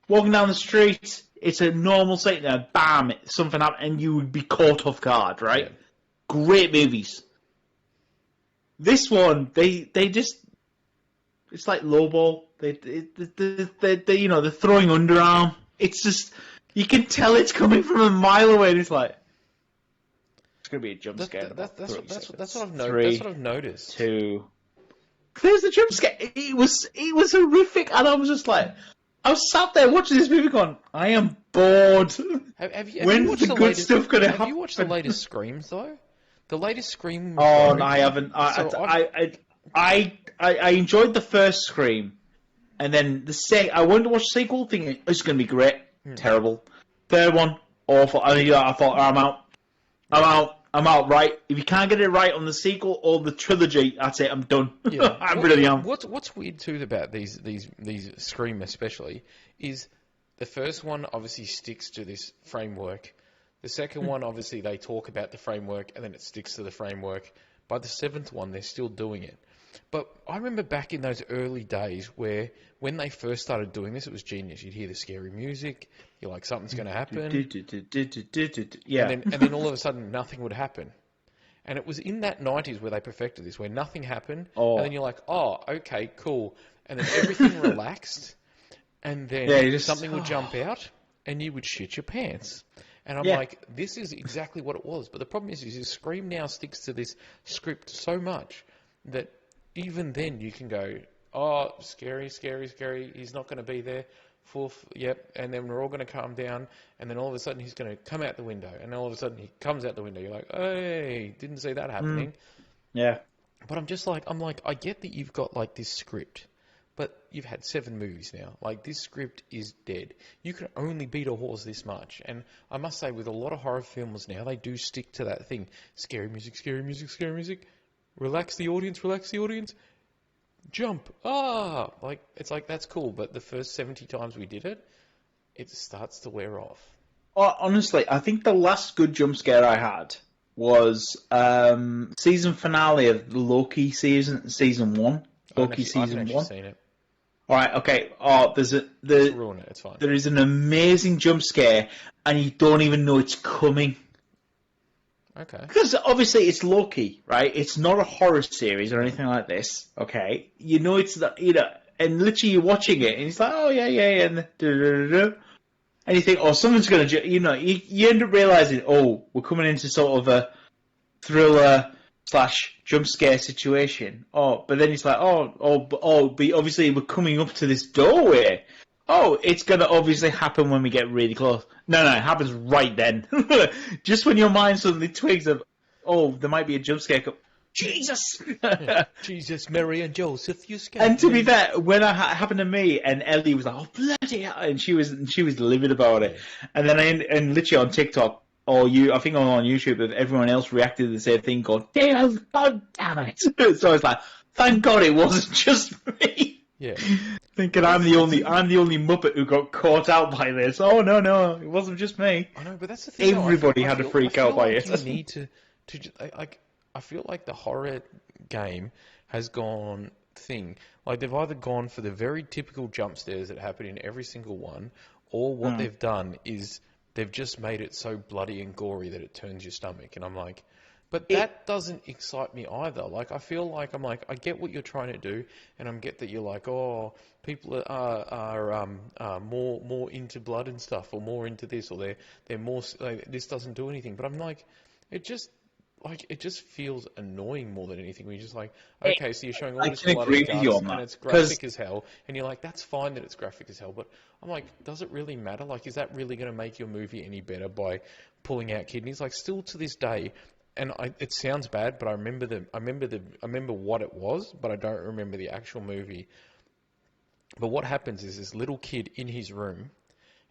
[SPEAKER 1] Walking down the street, it's a normal sight there, bam! Something happened, and you would be caught off guard, right? Yeah. Great movies. This one, they just... It's like lowball. They're throwing underarm. It's just... You can tell it's coming from a mile away, and it's like... It's going to be a jump scare.
[SPEAKER 2] That's what I've noticed.
[SPEAKER 1] 2. There's the jump scare. It was horrific, and I was just like, I was sat there watching this movie going, I am bored.
[SPEAKER 2] Have you
[SPEAKER 1] When's
[SPEAKER 2] watched
[SPEAKER 1] the good stuff going to happen?
[SPEAKER 2] Have you watched the latest Screams though? The latest Scream.
[SPEAKER 1] Oh, no, I haven't.
[SPEAKER 2] So
[SPEAKER 1] I enjoyed the first Scream, and then I wanted to watch the sequel, thinking it's going to be great. Terrible. Third one, awful. I thought, I'm out. Right. If you can't get it right on the sequel or the trilogy, that's it. I'm done.
[SPEAKER 2] Yeah.
[SPEAKER 1] I really am.
[SPEAKER 2] What's weird too about these Scream especially is the first one obviously sticks to this framework. The second one, obviously, they talk about the framework and then it sticks to the framework. By the seventh one, they're still doing it. But I remember back in those early days where when they first started doing this, it was genius. You'd hear the scary music. You're like, something's going to happen.
[SPEAKER 1] Yeah.
[SPEAKER 2] And then all of a sudden, nothing would happen. And it was in that 90s where they perfected this, where nothing happened.
[SPEAKER 1] Oh.
[SPEAKER 2] And then you're like, oh, okay, cool. And then everything relaxed. And then something would jump out and you would shit your pants. And I'm like, this is exactly what it was. But the problem is Scream now sticks to this script so much that even then you can go, oh, scary, scary, scary. He's not going to be there. Yep. And then we're all going to calm down. And then all of a sudden he's going to come out the window. And all of a sudden he comes out the window. You're like, hey, didn't see that happening.
[SPEAKER 1] Yeah.
[SPEAKER 2] But I'm like, I get that you've got like this script. But you've had 7 movies now. Like, this script is dead. You can only beat a horse this much. And I must say, with a lot of horror films now, they do stick to that thing. Scary music, scary music, scary music. Relax the audience, relax the audience. Jump. Ah! Like, it's like, that's cool. But the first 70 times we did it, it starts to wear off.
[SPEAKER 1] Honestly, I think the last good jump scare I had was season finale of the Loki season 1. Loki season 1.
[SPEAKER 2] Seen it.
[SPEAKER 1] All right, okay.
[SPEAKER 2] Ruin it. It's fine.
[SPEAKER 1] There is an amazing jump scare, and you don't even know it's coming.
[SPEAKER 2] Okay.
[SPEAKER 1] Because obviously it's Loki, right? It's not a horror series or anything like this. Okay, you know it's that, and literally you're watching it, and it's like, oh yeah, and and you think, oh, someone's gonna, you end up realizing, oh, we're coming into sort of a thriller / jump scare situation. Oh, but then it's like, but obviously we're coming up to this doorway. Oh, it's going to obviously happen when we get really close. No, it happens right then. Just when your mind suddenly twigs of, oh, there might be a jump scare. Jesus!
[SPEAKER 2] Jesus, Mary and Joseph, you scared
[SPEAKER 1] And to
[SPEAKER 2] me.
[SPEAKER 1] be fair, when it happened to me, and Ellie was like, oh, bloody hell, and she was livid about it. And then and literally on TikTok, I think on YouTube, if everyone else reacted to the same thing, going, damn, God damn it. So I was like, thank God it wasn't just me.
[SPEAKER 2] Yeah.
[SPEAKER 1] Thinking I'm the only Muppet who got caught out by this. Oh, no, it wasn't just me.
[SPEAKER 2] I know, but that's the thing.
[SPEAKER 1] Everybody had to freak out by it.
[SPEAKER 2] You need to like, I feel like the horror game has gone thing. Like, they've either gone for the very typical jump scares that happen in every single one, or what they've done is they've just made it so bloody and gory that it turns your stomach. And I'm like, but that doesn't excite me either. Like, I feel like I get what you're trying to do, and I get that you're like, oh, people are more into blood and stuff, or more into this, or they're more this doesn't do anything. But I'm like, it just feels annoying more than anything. We're just like, okay, so you're showing all this blood and guts, and it's graphic as hell, and you're like, that's fine that it's graphic as hell, but I'm like, does it really matter? Like, is that really going to make your movie any better by pulling out kidneys? Like, still to this day, and it sounds bad, but I remember what it was, but I don't remember the actual movie. But what happens is this little kid in his room,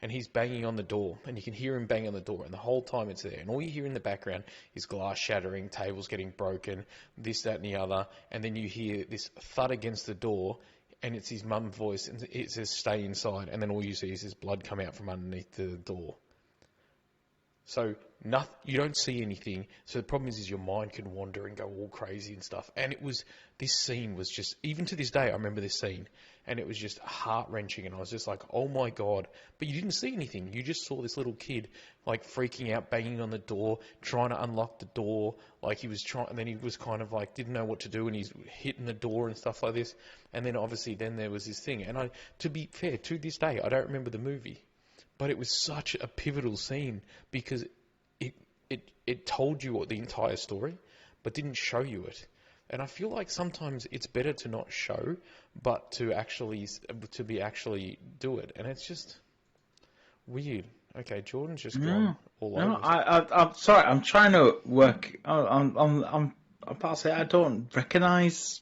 [SPEAKER 2] and he's banging on the door, and you can hear him bang on the door, and the whole time it's there, and all you hear in the background is glass shattering, tables getting broken, this, that, and the other, and then you hear this thud against the door, and it's his mum's voice, and it says, stay inside, and then all you see is his blood come out from underneath the door. So you don't see anything. So the problem is your mind can wander and go all crazy and stuff. And this scene was just, even to this day, I remember this scene, and it was just heart-wrenching, and I was just like, oh my God. But you didn't see anything. You just saw this little kid, like, freaking out, banging on the door, trying to unlock the door, like he was trying, and then he was kind of like, didn't know what to do, and he's hitting the door and stuff like this. And then obviously then there was this thing. And to be fair, to this day, I don't remember the movie. But it was such a pivotal scene because it told you what the entire story, but didn't show you it. And I feel like sometimes it's better to not show, but to actually do it. And it's just weird. Okay, Jordan's just gone all over.
[SPEAKER 1] I'm sorry. I'm trying to work. I'm about to say I don't recognise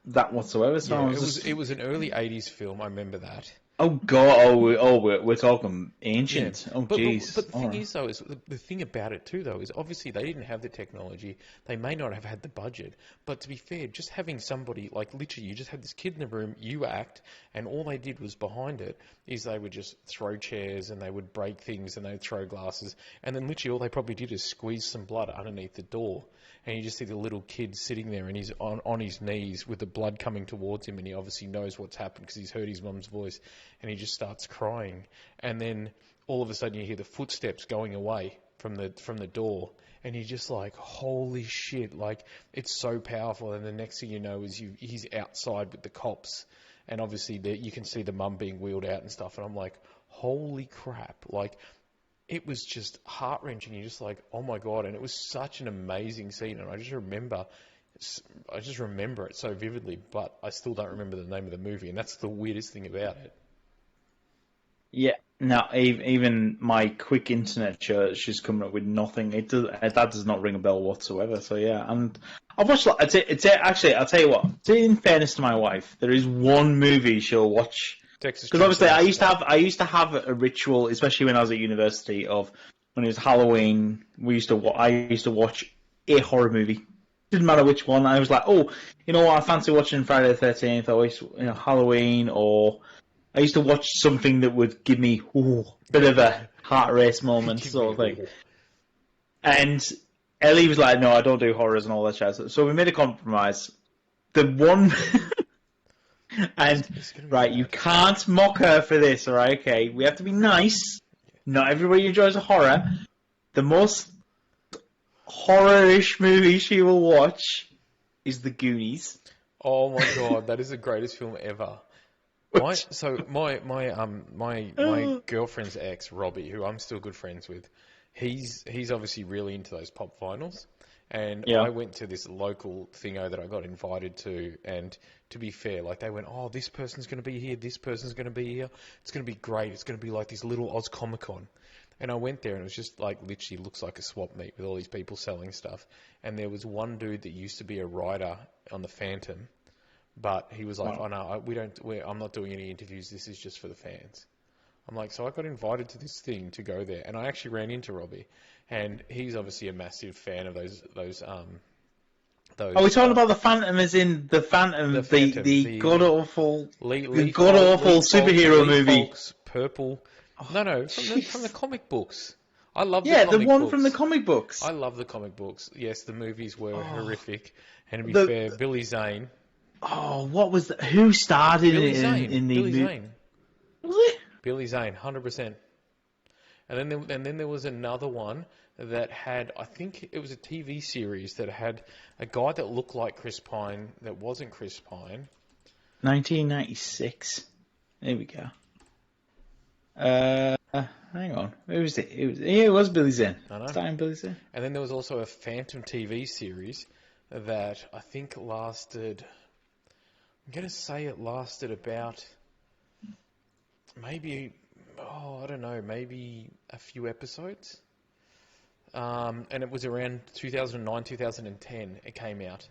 [SPEAKER 1] that whatsoever. So
[SPEAKER 2] Yeah, it was an early '80s film. I remember that.
[SPEAKER 1] Oh God! We're talking ancient.
[SPEAKER 2] Yeah.
[SPEAKER 1] Oh jeez.
[SPEAKER 2] But the thing is, though, is the thing about it too, though, is obviously they didn't have the technology. They may not have had the budget. But to be fair, just having somebody like literally, you just had this kid in the room, you act, and all they did was behind it is they would just throw chairs and they would break things and they'd throw glasses, and then literally all they probably did is squeeze some blood underneath the door. And you just see the little kid sitting there, and he's on his knees with the blood coming towards him, and he obviously knows what's happened because he's heard his mum's voice, and he just starts crying. And then all of a sudden you hear the footsteps going away from the door, and you're just like, holy shit! Like, it's so powerful. And the next thing you know is he's outside with the cops, and obviously you can see the mum being wheeled out and stuff. And I'm like, holy crap! Like, it was just heart-wrenching. You're just like, oh my God. And it was such an amazing scene. And I just remember it so vividly, but I still don't remember the name of the movie. And that's the weirdest thing about it.
[SPEAKER 1] Yeah. Now, even my quick internet search is coming up with nothing. That does not ring a bell whatsoever. So yeah, and I've watched. Actually, I'll tell you what. In fairness to my wife, there is one movie she'll watch. Because obviously, I used to have a ritual, especially when I was at university, of when it was Halloween. I used to watch a horror movie. Didn't matter which one. I was like, oh, you know what? I fancy watching Friday the 13th, or Halloween, or I used to watch something that would give me a bit of a heart race moment, sort of thing. And Ellie was like, no, I don't do horrors and all that jazz. So we made a compromise. The one. And, right, you can't mock her for this, alright, okay? We have to be nice. Not everybody enjoys a horror. The most horror-ish movie she will watch is The Goonies.
[SPEAKER 2] Oh my God, that is the greatest film ever. My girlfriend's ex, Robbie, who I'm still good friends with, he's obviously really into those pop vinyls. And I went to this local thingo that I got invited to, and to be fair, like, they went, oh, this person's going to be here, this person's going to be here, it's going to be great, it's going to be like this little Oz Comic Con. And I went there, and it was just like, literally looks like a swap meet with all these people selling stuff. And there was one dude that used to be a writer on the Phantom, but he was like, oh no, I'm not doing any interviews, this is just for the fans. I'm like, so I got invited to this thing to go there, and I actually ran into Robbie, and he's obviously a massive fan of those.
[SPEAKER 1] Are we talking about the Phantom as in the Phantom, the god-awful superhero movie?
[SPEAKER 2] Fox, purple. No, from the comic books. I love
[SPEAKER 1] the one from the comic books.
[SPEAKER 2] I love the comic books. Yes, the movies were horrific, and to be fair, Billy Zane.
[SPEAKER 1] Oh, what was that? Who started
[SPEAKER 2] Billy
[SPEAKER 1] it
[SPEAKER 2] Zane.
[SPEAKER 1] in the
[SPEAKER 2] Billy Zane.
[SPEAKER 1] Was it?
[SPEAKER 2] Billy Zane, 100%. And then there was another one that had, I think it was a TV series that had a guy that looked like Chris Pine that wasn't Chris Pine.
[SPEAKER 1] 1996. There we go. Hang on. Who was it? It was Billy Zane.
[SPEAKER 2] I know.
[SPEAKER 1] Starring Billy Zane.
[SPEAKER 2] And then there was also a Phantom TV series that I think lasted, I'm going to say it lasted about maybe, I don't know, maybe a few episodes. And it was around 2009, 2010 it came out.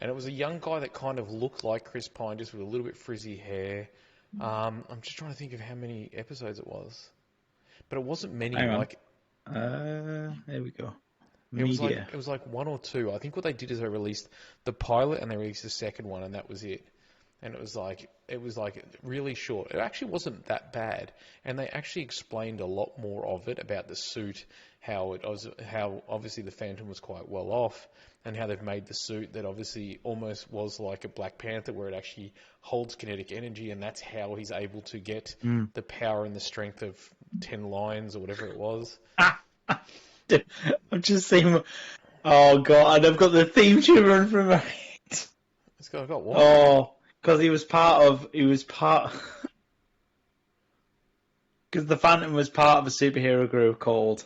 [SPEAKER 2] And it was a young guy that kind of looked like Chris Pine, just with a little bit frizzy hair. I'm just trying to think of how many episodes it was. But it wasn't many.
[SPEAKER 1] Hang on.
[SPEAKER 2] Like,
[SPEAKER 1] there we go.
[SPEAKER 2] It was like one or two. I think what they did is they released the pilot and they released the second one, and that was it. And it was like really short. It actually wasn't that bad, and they actually explained a lot more of it about the suit, how obviously the Phantom was quite well off, and how they've made the suit that obviously almost was like a Black Panther, where it actually holds kinetic energy, and that's how he's able to get the power and the strength of 10 lions or whatever it was.
[SPEAKER 1] I'm just saying. Oh god, I've got the theme tune run from my head.
[SPEAKER 2] I've got what?
[SPEAKER 1] Oh. Because because the Phantom was part of a superhero group called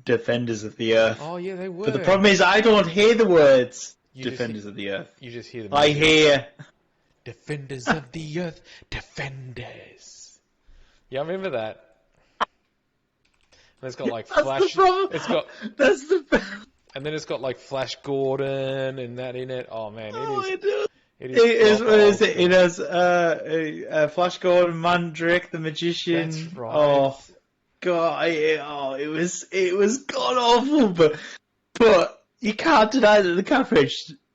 [SPEAKER 1] Defenders of the Earth.
[SPEAKER 2] Oh yeah, they were.
[SPEAKER 1] But the problem is I don't hear the words. Defenders of the Earth.
[SPEAKER 2] You just hear the
[SPEAKER 1] I
[SPEAKER 2] music.
[SPEAKER 1] hear.
[SPEAKER 2] Defenders of the Earth, Defenders. Yeah, I remember that. And it's got like
[SPEAKER 1] That's
[SPEAKER 2] Flash.
[SPEAKER 1] the problem.
[SPEAKER 2] It's got,
[SPEAKER 1] That's the.
[SPEAKER 2] and then it's got like Flash Gordon and that in it. Oh man,
[SPEAKER 1] It is.
[SPEAKER 2] it
[SPEAKER 1] It is.
[SPEAKER 2] proper
[SPEAKER 1] What is
[SPEAKER 2] old
[SPEAKER 1] it? It has Flash Gordon, Mandrake, the Magician.
[SPEAKER 2] That's right.
[SPEAKER 1] Oh God! It was god awful, but you can't deny that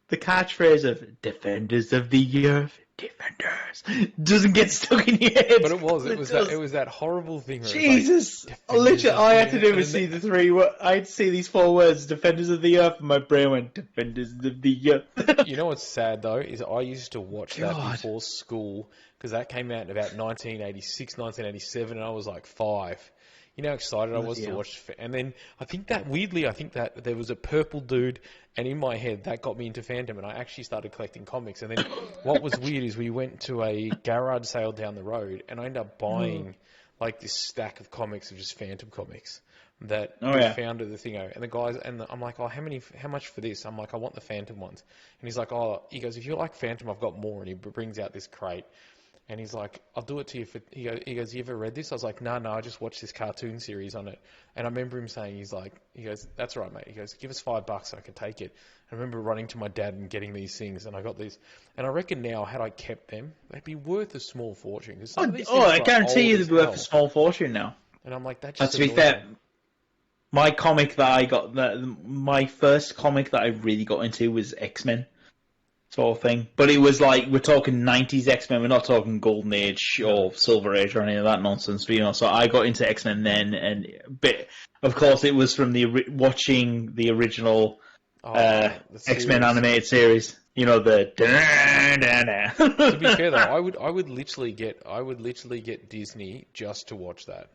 [SPEAKER 1] the catchphrase of "Defenders of the Earth, Defenders" doesn't get stuck in your head.
[SPEAKER 2] But it was that horrible thing. Where
[SPEAKER 1] Jesus!
[SPEAKER 2] it was like,
[SPEAKER 1] Literally,
[SPEAKER 2] Defenders
[SPEAKER 1] I
[SPEAKER 2] of
[SPEAKER 1] had
[SPEAKER 2] the
[SPEAKER 1] to do
[SPEAKER 2] Earth,
[SPEAKER 1] was see the three. I had to see these four words: "Defenders of the Earth," and my brain went, "Defenders of the Earth."
[SPEAKER 2] You know what's sad though is I used to watch that
[SPEAKER 1] God.
[SPEAKER 2] before school because that came out in about 1986, 1987, and I was like 5. You know how excited I was to watch, and then I think that there was a purple dude, and in my head that got me into fandom, and I actually started collecting comics. And then what was weird is we went to a garage sale down the road, and I ended up buying like this stack of comics of just Phantom comics that we found at the thingo. And the guys, and I'm like, oh, how much for this? I'm like, I want the Phantom ones. And he's like, oh, he goes, if you like Phantom, I've got more. And he brings out this crate. And he's like, I'll do it to you for... He goes, you ever read this? I was like, no, I just watched this cartoon series on it. And I remember him saying, he goes, that's all right, mate. He goes, give us $5 so I can take it. I remember running to my dad and getting these things, and I got these. And I reckon now, had I kept them, they'd be worth a small fortune.
[SPEAKER 1] I guarantee you they'd be worth a small fortune now.
[SPEAKER 2] And I'm like, that just...
[SPEAKER 1] To be fair, my comic that I got... My first comic that I really got into was X-Men. Sort of thing, but it was like we're talking 90s X-Men. We're not talking Golden Age or Silver Age or any of that nonsense. But, so I got into X-Men then, but of course it was from watching the original X-Men animated series. You know the.
[SPEAKER 2] To be fair though, I would literally get Disney just to watch that.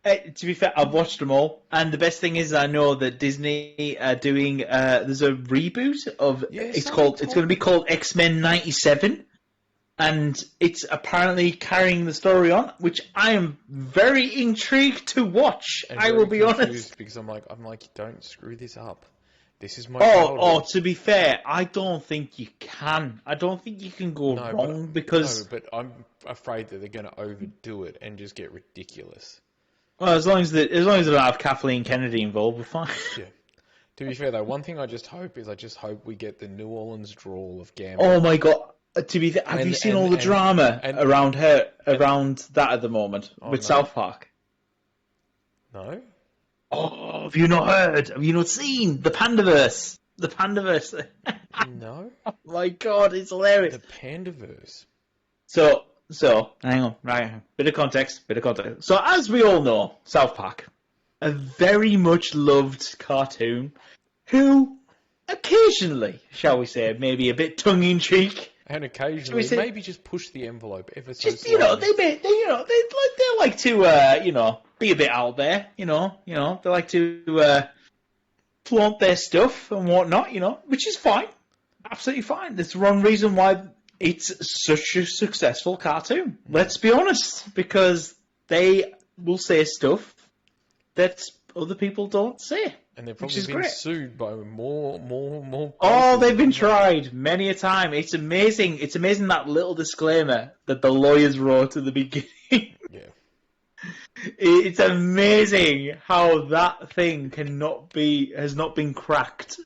[SPEAKER 1] To be fair, I've watched them all, and the best thing is I know that Disney are doing. There's a reboot of. It's going to be called X-Men '97, and it's apparently carrying the story on, which I am very intrigued to watch. I will be honest,
[SPEAKER 2] because I'm like, don't screw this up. This is my.
[SPEAKER 1] To be fair, I don't think you can. I don't think you can go wrong because.
[SPEAKER 2] No, but I'm afraid that they're going to overdo it and just get ridiculous.
[SPEAKER 1] Well, as long as they don't have Kathleen Kennedy involved, we're fine.
[SPEAKER 2] Yeah. To be fair, though, one thing I just hope we get the New Orleans drawl of Gambit.
[SPEAKER 1] Oh my god! To be fair, have you seen all the drama around that at the moment with South Park?
[SPEAKER 2] No.
[SPEAKER 1] Oh, have you not heard? Have you not seen the Pandaverse? The Pandaverse.
[SPEAKER 2] No.
[SPEAKER 1] Oh my god, it's hilarious.
[SPEAKER 2] The Pandaverse.
[SPEAKER 1] So, hang on, right, bit of context. So, as we all know, South Park, a very much loved cartoon, who occasionally, shall we say, maybe a bit tongue-in-cheek,
[SPEAKER 2] and occasionally maybe just push the envelope ever so
[SPEAKER 1] just,
[SPEAKER 2] slightly.
[SPEAKER 1] they like to, be a bit out there, they like to flaunt their stuff and whatnot, which is fine, absolutely fine. There's one reason why it's such a successful cartoon. Let's be honest, because they will say stuff that other people don't say.
[SPEAKER 2] And they've probably been sued by more.
[SPEAKER 1] Oh, they've been tried many a time. It's amazing. It's amazing that little disclaimer that the lawyers wrote at the beginning.
[SPEAKER 2] Yeah.
[SPEAKER 1] It's amazing how that thing has not been cracked.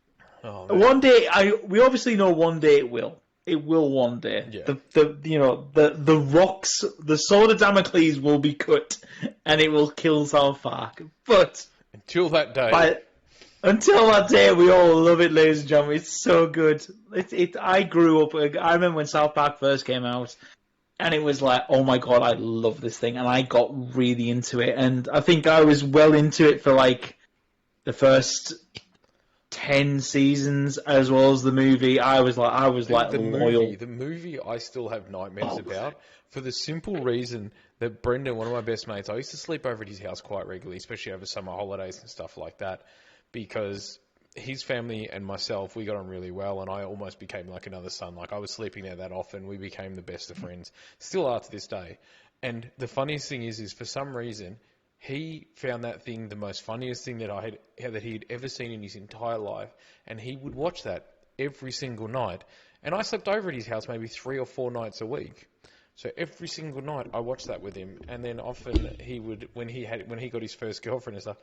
[SPEAKER 2] Oh,
[SPEAKER 1] one day, we obviously know one day it will. It will one day.
[SPEAKER 2] Yeah.
[SPEAKER 1] The rocks, the sword of Damocles will be cut, and it will kill South Park. But
[SPEAKER 2] until that day,
[SPEAKER 1] we all love it, ladies and gentlemen. It's so good. I grew up. I remember when South Park first came out, and it was like, oh my god, I love this thing, and I got really into it. And I think I was well into it for like the first 10 seasons as well as the movie. I was loyal.
[SPEAKER 2] The movie I still have nightmares about, for the simple reason that Brendan, one of my best mates, I used to sleep over at his house quite regularly, especially over summer holidays and stuff like that, because his family and myself, we got on really well, and I almost became like another son. Like, I was sleeping there that often. We became the best of friends. Still are to this day. And the funniest thing is for some reason, he found that thing the most funniest thing that he'd ever seen in his entire life, and he would watch that every single night. And I slept over at his house maybe 3 or 4 nights a week. So every single night I watched that with him, and then often he would, when he got his first girlfriend and stuff,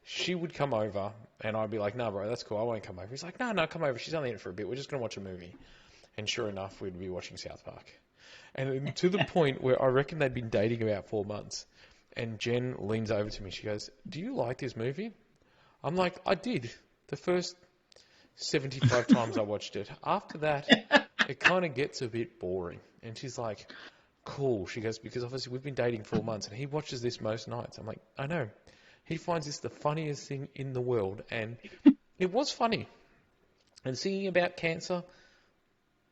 [SPEAKER 2] she would come over, and I'd be like, "No, bro, that's cool. I won't come over." He's like, "No, come over. She's only in it for a bit. We're just gonna watch a movie." And sure enough, we'd be watching South Park, and then to the point where I reckon they'd been dating about 4 months, and Jen leans over to me. She goes, "Do you like this movie?" I'm like, "I did. The first 75 times I watched it. After that, it kind of gets a bit boring." And she's like, "Cool." She goes, "Because obviously we've been dating 4 months and he watches this most nights." I'm like, "I know." He finds this the funniest thing in the world. And it was funny. And singing about cancer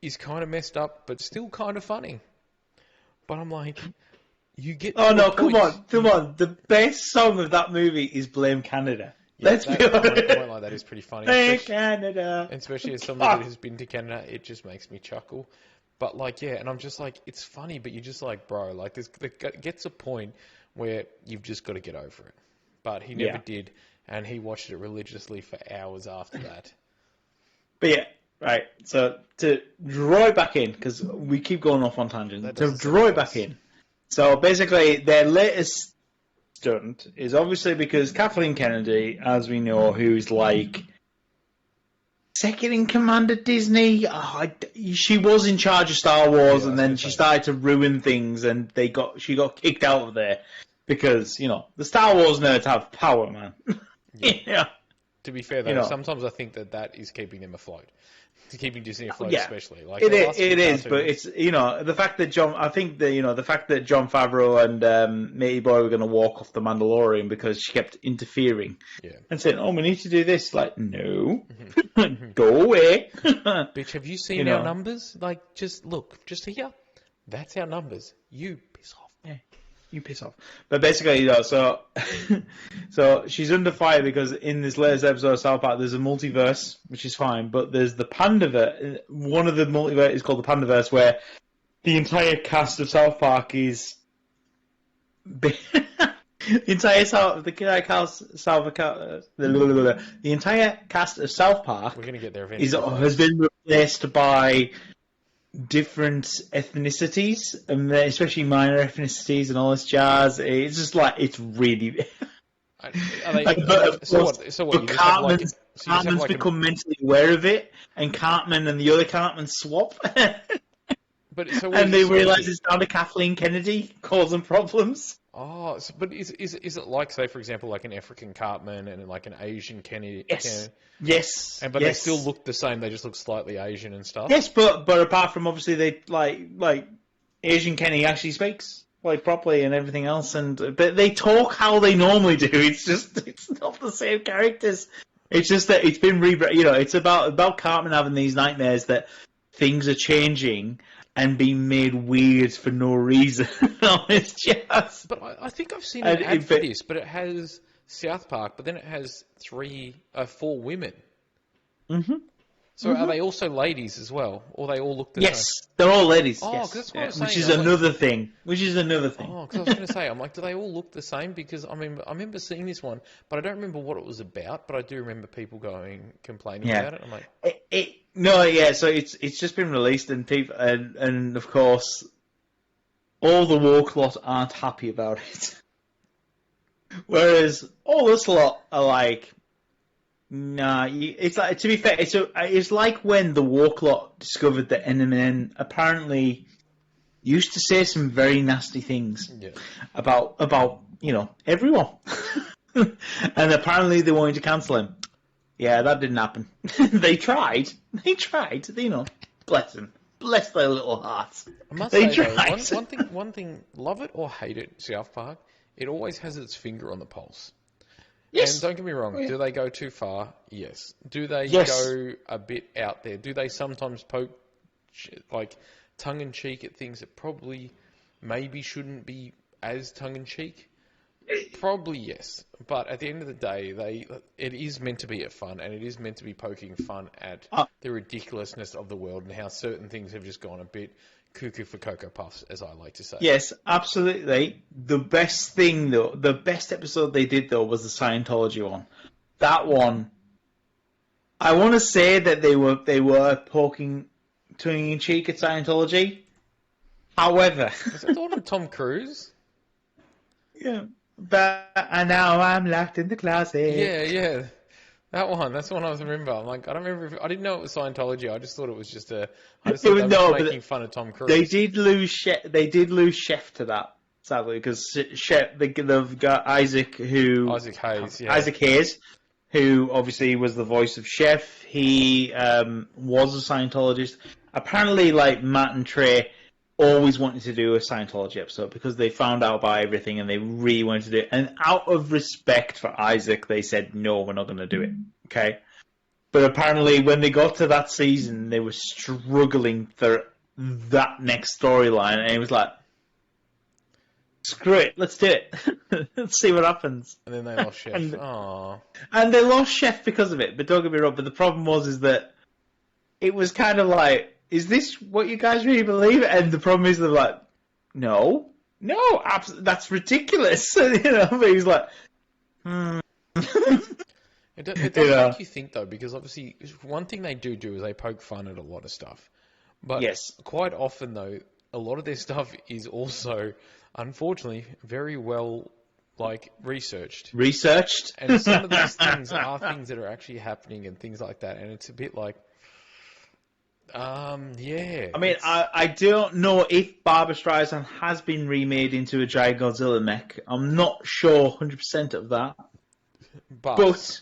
[SPEAKER 2] is kind of messed up, but still kind of funny. But I'm like, you get...
[SPEAKER 1] Oh, no, come on. The best song of that movie is Blame Canada.
[SPEAKER 2] Yeah,
[SPEAKER 1] Let's be honest.
[SPEAKER 2] I won't lie, that is pretty funny.
[SPEAKER 1] Blame Canada.
[SPEAKER 2] Especially as somebody that has been to Canada, it just makes me chuckle. But, like, yeah, and I'm just like, it's funny, but you're just like, bro, like, there gets a point where you've just got to get over it. But he never did, and he watched it religiously for hours after that.
[SPEAKER 1] But yeah, right, so to draw it back in, because we keep going off on tangents, to draw it back in. So basically, their latest stunt is obviously because Kathleen Kennedy, as we know, who's like second in command at Disney. She was in charge of Star Wars, and then she started to ruin things, and she got kicked out of there because the Star Wars nerds have power, man. Yeah.
[SPEAKER 2] To be fair, though, sometimes I think that is keeping them afloat. Keeping Disney afloat, especially. Like
[SPEAKER 1] it is, but it's the fact that the fact that Jon Favreau and Matey Boy were going to walk off the Mandalorian because she kept interfering and saying, "Oh, we need to do this." Like, no, go away,
[SPEAKER 2] bitch. Have you seen our numbers? Like, just here. That's our numbers. You piss off.
[SPEAKER 1] Yeah. You piss off. But basically, so she's under fire because in this latest episode of South Park, there's a multiverse, which is fine, but there's the Pandaverse. One of the multiverse is called the Pandaverse, where the entire cast of South Park is... the entire cast of South Park
[SPEAKER 2] we're gonna get there eventually.
[SPEAKER 1] Has been replaced by different ethnicities, and especially minor ethnicities and all this jazz. It's just like, it's really... Cartman's become mentally aware of it, and Cartman and the other Cartman swap. And they realise it's down to Kathleen Kennedy causing problems.
[SPEAKER 2] Oh, but is it like, say, for example, like an African Cartman and like an Asian Kennedy?
[SPEAKER 1] Yes.
[SPEAKER 2] But they still look the same. They just look slightly Asian and stuff.
[SPEAKER 1] Yes, but apart from obviously they like Asian Kenny actually speaks like properly and everything else, but they talk how they normally do. It's not the same characters. It's just that it's been it's about Cartman having these nightmares that things are changing and being made weird for no reason. It's just...
[SPEAKER 2] But I think I've seen an ad for this, but it has South Park, but then it has 4 women.
[SPEAKER 1] Mm-hmm.
[SPEAKER 2] So are they also ladies as well? Or they all look the same?
[SPEAKER 1] Yes, they're all ladies.
[SPEAKER 2] Oh,
[SPEAKER 1] yes.
[SPEAKER 2] that's what I was saying.
[SPEAKER 1] Which is another thing.
[SPEAKER 2] Oh, because I was going to say, I'm like, do they all look the same? Because I remember seeing this one, but I don't remember what it was about, but I do remember people complaining about it. I'm like...
[SPEAKER 1] So it's just been released, and people, and of course, all the woke lot aren't happy about it. Whereas all this lot are like, nah. It's like, to be fair, it's like when the woke lot discovered that Eminem apparently used to say some very nasty things about everyone, and apparently they wanted to cancel him. Yeah, that didn't happen. They tried. Bless them. Bless their little hearts.
[SPEAKER 2] I must say, though, one thing, love it or hate it, South Park, it always has its finger on the pulse. Yes. And don't get me wrong, do they go too far? Yes. Do they go a bit out there? Do they sometimes poke, like, tongue-in-cheek at things that probably maybe shouldn't be as tongue-in-cheek? Probably yes, but at the end of the day, it is meant to be a fun, and it is meant to be poking fun at the ridiculousness of the world and how certain things have just gone a bit cuckoo for Cocoa Puffs, as I like to say.
[SPEAKER 1] Yes, absolutely. The best thing, though, the best episode they did, though, was the Scientology one. That one, I want to say that they were poking tongue in cheek at Scientology. However,
[SPEAKER 2] Was that the one with Tom Cruise?
[SPEAKER 1] yeah, but and now I'm locked in the closet.
[SPEAKER 2] Yeah. That one. That's the one I was remember. I'm like, I don't remember. I didn't know it was Scientology. I just thought it was just a. I just thought they were making fun of Tom Cruise.
[SPEAKER 1] They did lose Chef to that, sadly, because Chef they've got Isaac Hayes, who obviously was the voice of Chef. He was a Scientologist. Apparently, like Matt and Trey always wanted to do a Scientology episode because they found out about everything and they really wanted to do it. And out of respect for Isaac, they said, no, we're not going to do it. Okay? But apparently when they got to that season, they were struggling for that next storyline. And it was like, screw it, let's do it. Let's see what happens.
[SPEAKER 2] And then they lost Chef.
[SPEAKER 1] And they lost Chef because of it. But don't get me wrong, but the problem was that it was kind of like, is this what you guys really believe? And the problem is they're like, no, that's ridiculous. But he's like,
[SPEAKER 2] It does make you think, though, because obviously one thing they do is they poke fun at a lot of stuff. But quite often, though, a lot of their stuff is also, unfortunately, very well, researched. And some of these things are things that are actually happening and things like that. And it's a bit like, yeah.
[SPEAKER 1] I mean, I don't know if Barbra Streisand has been remade into a giant Godzilla mech. I'm not sure 100% of that. But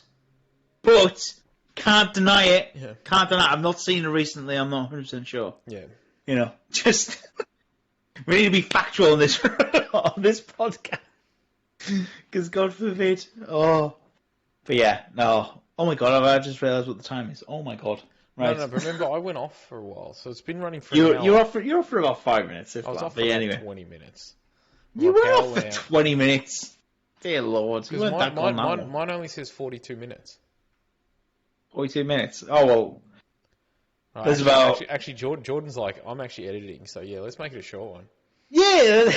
[SPEAKER 1] can't deny it.
[SPEAKER 2] Yeah.
[SPEAKER 1] Can't deny it. I've not seen it recently. I'm not 100% sure.
[SPEAKER 2] Yeah.
[SPEAKER 1] Just we need to be factual on this on this podcast. Because God forbid. Oh. But yeah, no. Oh my God, I just realised what the time is. Oh my God. Right.
[SPEAKER 2] No, but remember, I went off for a while, so it's been running for
[SPEAKER 1] an hour. You're off for about 5 minutes.
[SPEAKER 2] I was off for anyway. 20 minutes.
[SPEAKER 1] You were off for 20 minutes? Dear Lord.
[SPEAKER 2] Because mine only says 42 minutes.
[SPEAKER 1] 42 minutes? Oh, well.
[SPEAKER 2] Right, there's actually, Jordan's like, I'm actually editing, so yeah, let's make it a short one.
[SPEAKER 1] Yeah!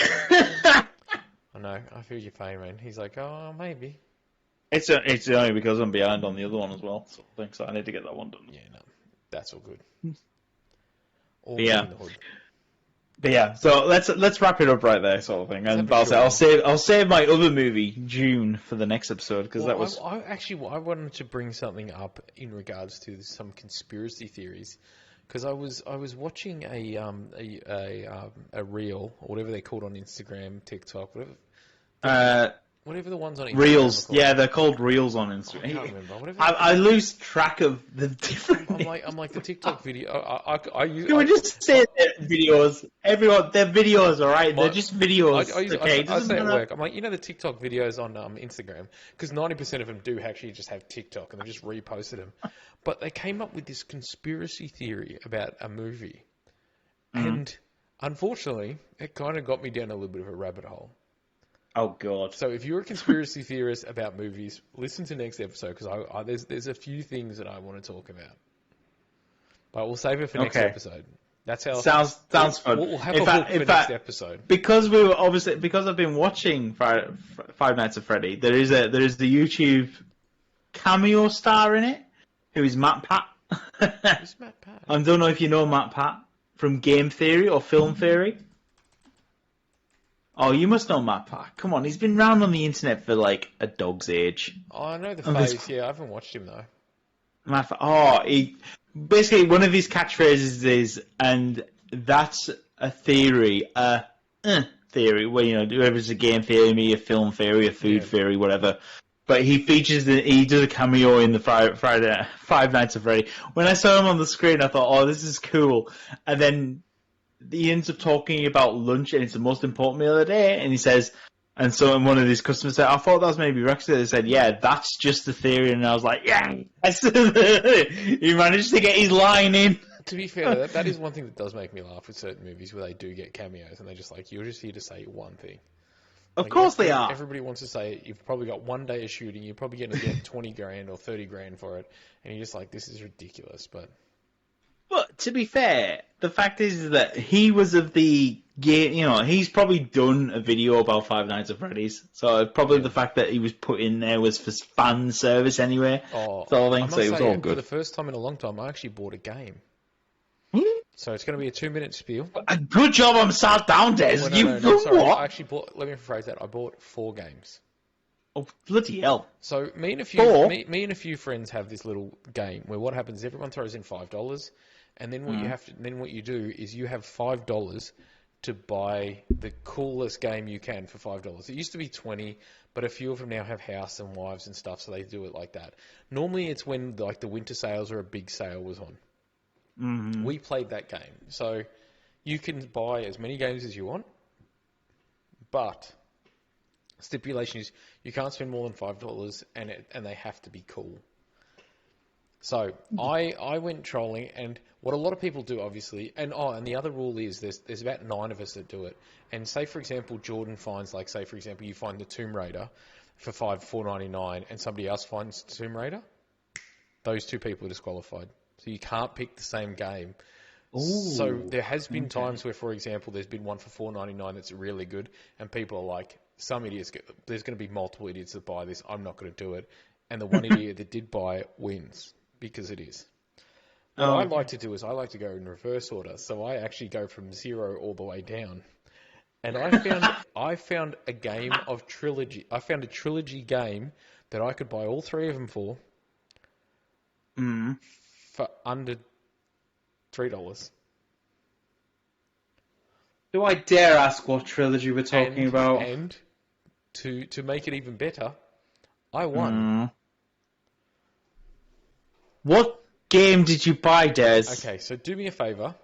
[SPEAKER 2] I know, I feel your pain, man. He's like, oh, maybe.
[SPEAKER 1] It's only because I'm behind on the other one as well, so I think so. I need to get that one done.
[SPEAKER 2] Yeah, no. That's all good.
[SPEAKER 1] All in the hood. But yeah, so let's wrap it up right there, sort of thing. And I'll save my other movie, June, for the next episode because that was.
[SPEAKER 2] I wanted to bring something up in regards to some conspiracy theories, because I was watching a reel or whatever they're called on Instagram, TikTok, whatever. Whatever the ones on Instagram.
[SPEAKER 1] Reels, yeah, they're called Reels on Instagram.
[SPEAKER 2] I can't remember.
[SPEAKER 1] I lose track of the different.
[SPEAKER 2] I'm like the TikTok video.
[SPEAKER 1] Can we just say their videos? Everyone, their videos, all right? They're just videos.
[SPEAKER 2] I say at work. I'm like, the TikTok videos on Instagram, because 90% of them do actually just have TikTok and they just reposted them. But they came up with this conspiracy theory about a movie, and unfortunately, it kind of got me down a little bit of a rabbit hole.
[SPEAKER 1] Oh, God.
[SPEAKER 2] So if you're a conspiracy theorist about movies, listen to next episode, because there's a few things that I want to talk about. But we'll save it for next episode. That's how
[SPEAKER 1] sounds fun.
[SPEAKER 2] We'll have a hook for next episode.
[SPEAKER 1] Because I've been watching Five Nights at Freddy, there is the YouTube cameo star in it, who is Matt Pat.
[SPEAKER 2] Who's Matt Pat?
[SPEAKER 1] I don't know if you know Matt Pat from Game Theory or Film Theory. Oh, you must know Matt Pat. Come on, he's been around on the internet for like a dog's age.
[SPEAKER 2] Oh, I know the face. Yeah, I haven't watched him though.
[SPEAKER 1] Matt Pat. Basically one of his catchphrases is, and that's a theory, theory. Well, whether it's a game theory, a film theory, a food theory, whatever. But he does a cameo in the Five Nights at Freddy. When I saw him on the screen, I thought, oh, this is cool. And then he ends up talking about lunch, and it's the most important meal of the day, and he says, and so one of his customers said, I thought that was maybe Rex. They said, yeah, that's just the theory, and I was like, yeah, he managed to get his line in.
[SPEAKER 2] To be fair, that is one thing that does make me laugh with certain movies where they do get cameos, and they're just like, you're just here to say one thing.
[SPEAKER 1] Of course they are.
[SPEAKER 2] Everybody wants to say, you've probably got 1 day of shooting, you're probably going to get 20 grand or 30 grand for it, and you're just like, this is ridiculous, but...
[SPEAKER 1] But to be fair, the fact is that he was of the game. He's probably done a video about Five Nights at Freddy's. So probably the fact that he was put in there was for fan service anyway.
[SPEAKER 2] Oh,
[SPEAKER 1] So
[SPEAKER 2] I must
[SPEAKER 1] it was
[SPEAKER 2] say,
[SPEAKER 1] all
[SPEAKER 2] for
[SPEAKER 1] good.
[SPEAKER 2] the first time in a long time, I actually bought a game.
[SPEAKER 1] Hmm?
[SPEAKER 2] So it's going to be a 2-minute spiel.
[SPEAKER 1] A good job I'm sat down, Des.
[SPEAKER 2] Well,
[SPEAKER 1] You've
[SPEAKER 2] no,
[SPEAKER 1] done
[SPEAKER 2] sorry.
[SPEAKER 1] what?
[SPEAKER 2] I actually bought. Let me rephrase that. I bought 4 games.
[SPEAKER 1] Oh, bloody hell.
[SPEAKER 2] So me and a few friends have this little game where what happens is everyone throws in $5, and then what you do is you have $5 to buy the coolest game you can for $5. It used to be 20, but a few of them now have house and wives and stuff, so they do it like that. Normally, it's when like the winter sales or a big sale was on.
[SPEAKER 1] Mm-hmm.
[SPEAKER 2] We played that game, so you can buy as many games as you want, but stipulation is you can't spend more than $5, and they have to be cool. So I went trolling, and what a lot of people do, obviously, and the other rule is there's about 9 of us that do it. And say for example, Jordan finds you find the Tomb Raider for $4.99, and somebody else finds Tomb Raider. Those 2 people are disqualified. So you can't pick the same game.
[SPEAKER 1] Ooh,
[SPEAKER 2] so there has been times where, for example, there's been one for $4.99 that's really good, and people are like, some idiots, there's going to be multiple idiots that buy this, I'm not going to do it. And the one idiot that did buy it wins, because it is. What I like to do is I like to go in reverse order, so I actually go from 0 all the way down. And I found a game of trilogy. I found a trilogy game that I could buy all 3 of them for under $3.
[SPEAKER 1] Do I dare ask what trilogy we're talking about?
[SPEAKER 2] And to make it even better, I won.
[SPEAKER 1] What game did you buy, Des?
[SPEAKER 2] Okay, so do me a favour.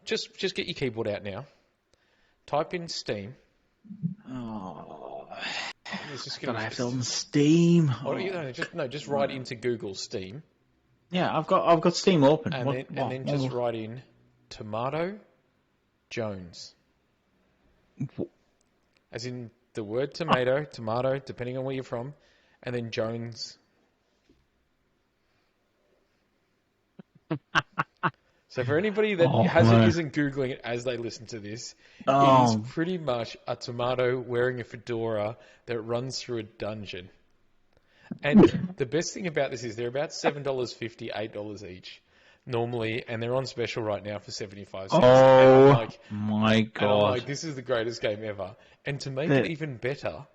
[SPEAKER 2] Just get your keyboard out now. Type in Steam.
[SPEAKER 1] Oh,
[SPEAKER 2] It's just
[SPEAKER 1] I have it on Steam.
[SPEAKER 2] Just write into Google Steam.
[SPEAKER 1] Yeah, I've got Steam open.
[SPEAKER 2] And then just write in Tomato Jones. As in the word tomato, depending on where you're from, and then Jones. So for anybody that isn't Googling it as they listen to this, it is pretty much a tomato wearing a fedora that runs through a dungeon. And the best thing about this is they're about $7.50, $8 each normally, and they're on special right now for 75 cents.
[SPEAKER 1] Oh my god!
[SPEAKER 2] And I'm like, this is the greatest game ever. And to make it even better,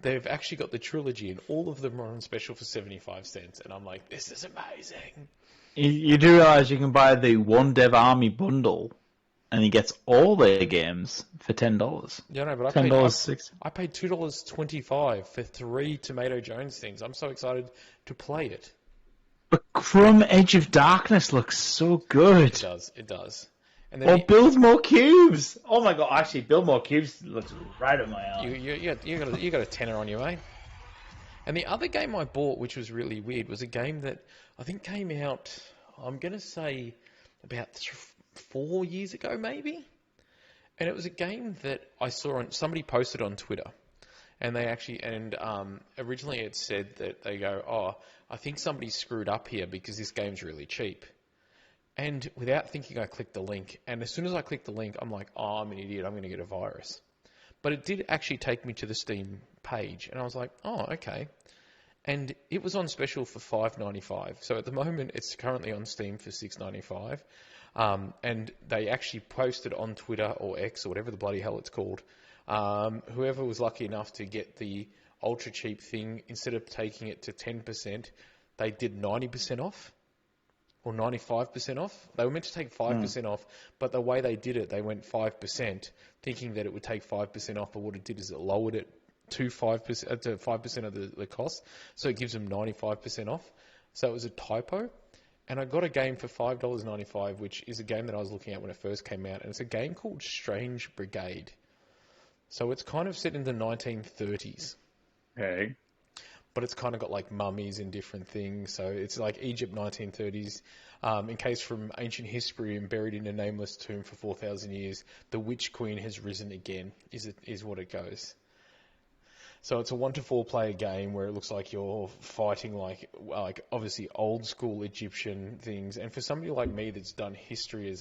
[SPEAKER 2] they've actually got the trilogy, and all of them are on special for 75 cents. And I'm like, this is amazing.
[SPEAKER 1] You do realise you can buy the One Dev Army bundle, and he gets all their games for $10.
[SPEAKER 2] Yeah, no, but I paid $2.25 for 3 Tomato Jones things. I'm so excited to play it.
[SPEAKER 1] But Crumb Edge of Darkness looks so good.
[SPEAKER 2] It does. And then
[SPEAKER 1] Build More Cubes. Oh my god! Actually, Build More Cubes looks right up my alley.
[SPEAKER 2] You got a tenner on you, mate. And the other game I bought, which was really weird, was a game that I think came out, I'm going to say, about 4 years ago, maybe? And it was a game that I saw somebody posted on Twitter. And originally it said that they go, I think somebody screwed up here because this game's really cheap. And without thinking, I clicked the link. And as soon as I clicked the link, I'm like, I'm an idiot, I'm going to get a virus. But it did actually take me to the Steam page. And I was like, okay. And it was on special for $5.95. So at the moment, it's currently on Steam for $6.95. And they actually posted on Twitter or X or whatever the bloody hell it's called. Whoever was lucky enough to get the ultra cheap thing, instead of taking it to 10%, they did 90% off. Or 95% off. They were meant to take 5% off, but the way they did it, they went 5%, thinking that it would take 5% off, but what it did is it lowered it to 5% of the cost, so it gives them 95% off. So it was a typo, and I got a game for $5.95, which is a game that I was looking at when it first came out, and it's a game called Strange Brigade. So it's kind of set in the 1930s.
[SPEAKER 1] Okay.
[SPEAKER 2] But it's kind of got like mummies and different things. So it's like Egypt 1930s. Encased from ancient history and buried in a nameless tomb for 4,000 years, the witch queen has risen again, is what it goes. So it's a 1 to 4 player game where it looks like you're fighting like obviously old school Egyptian things. And for somebody like me that's done history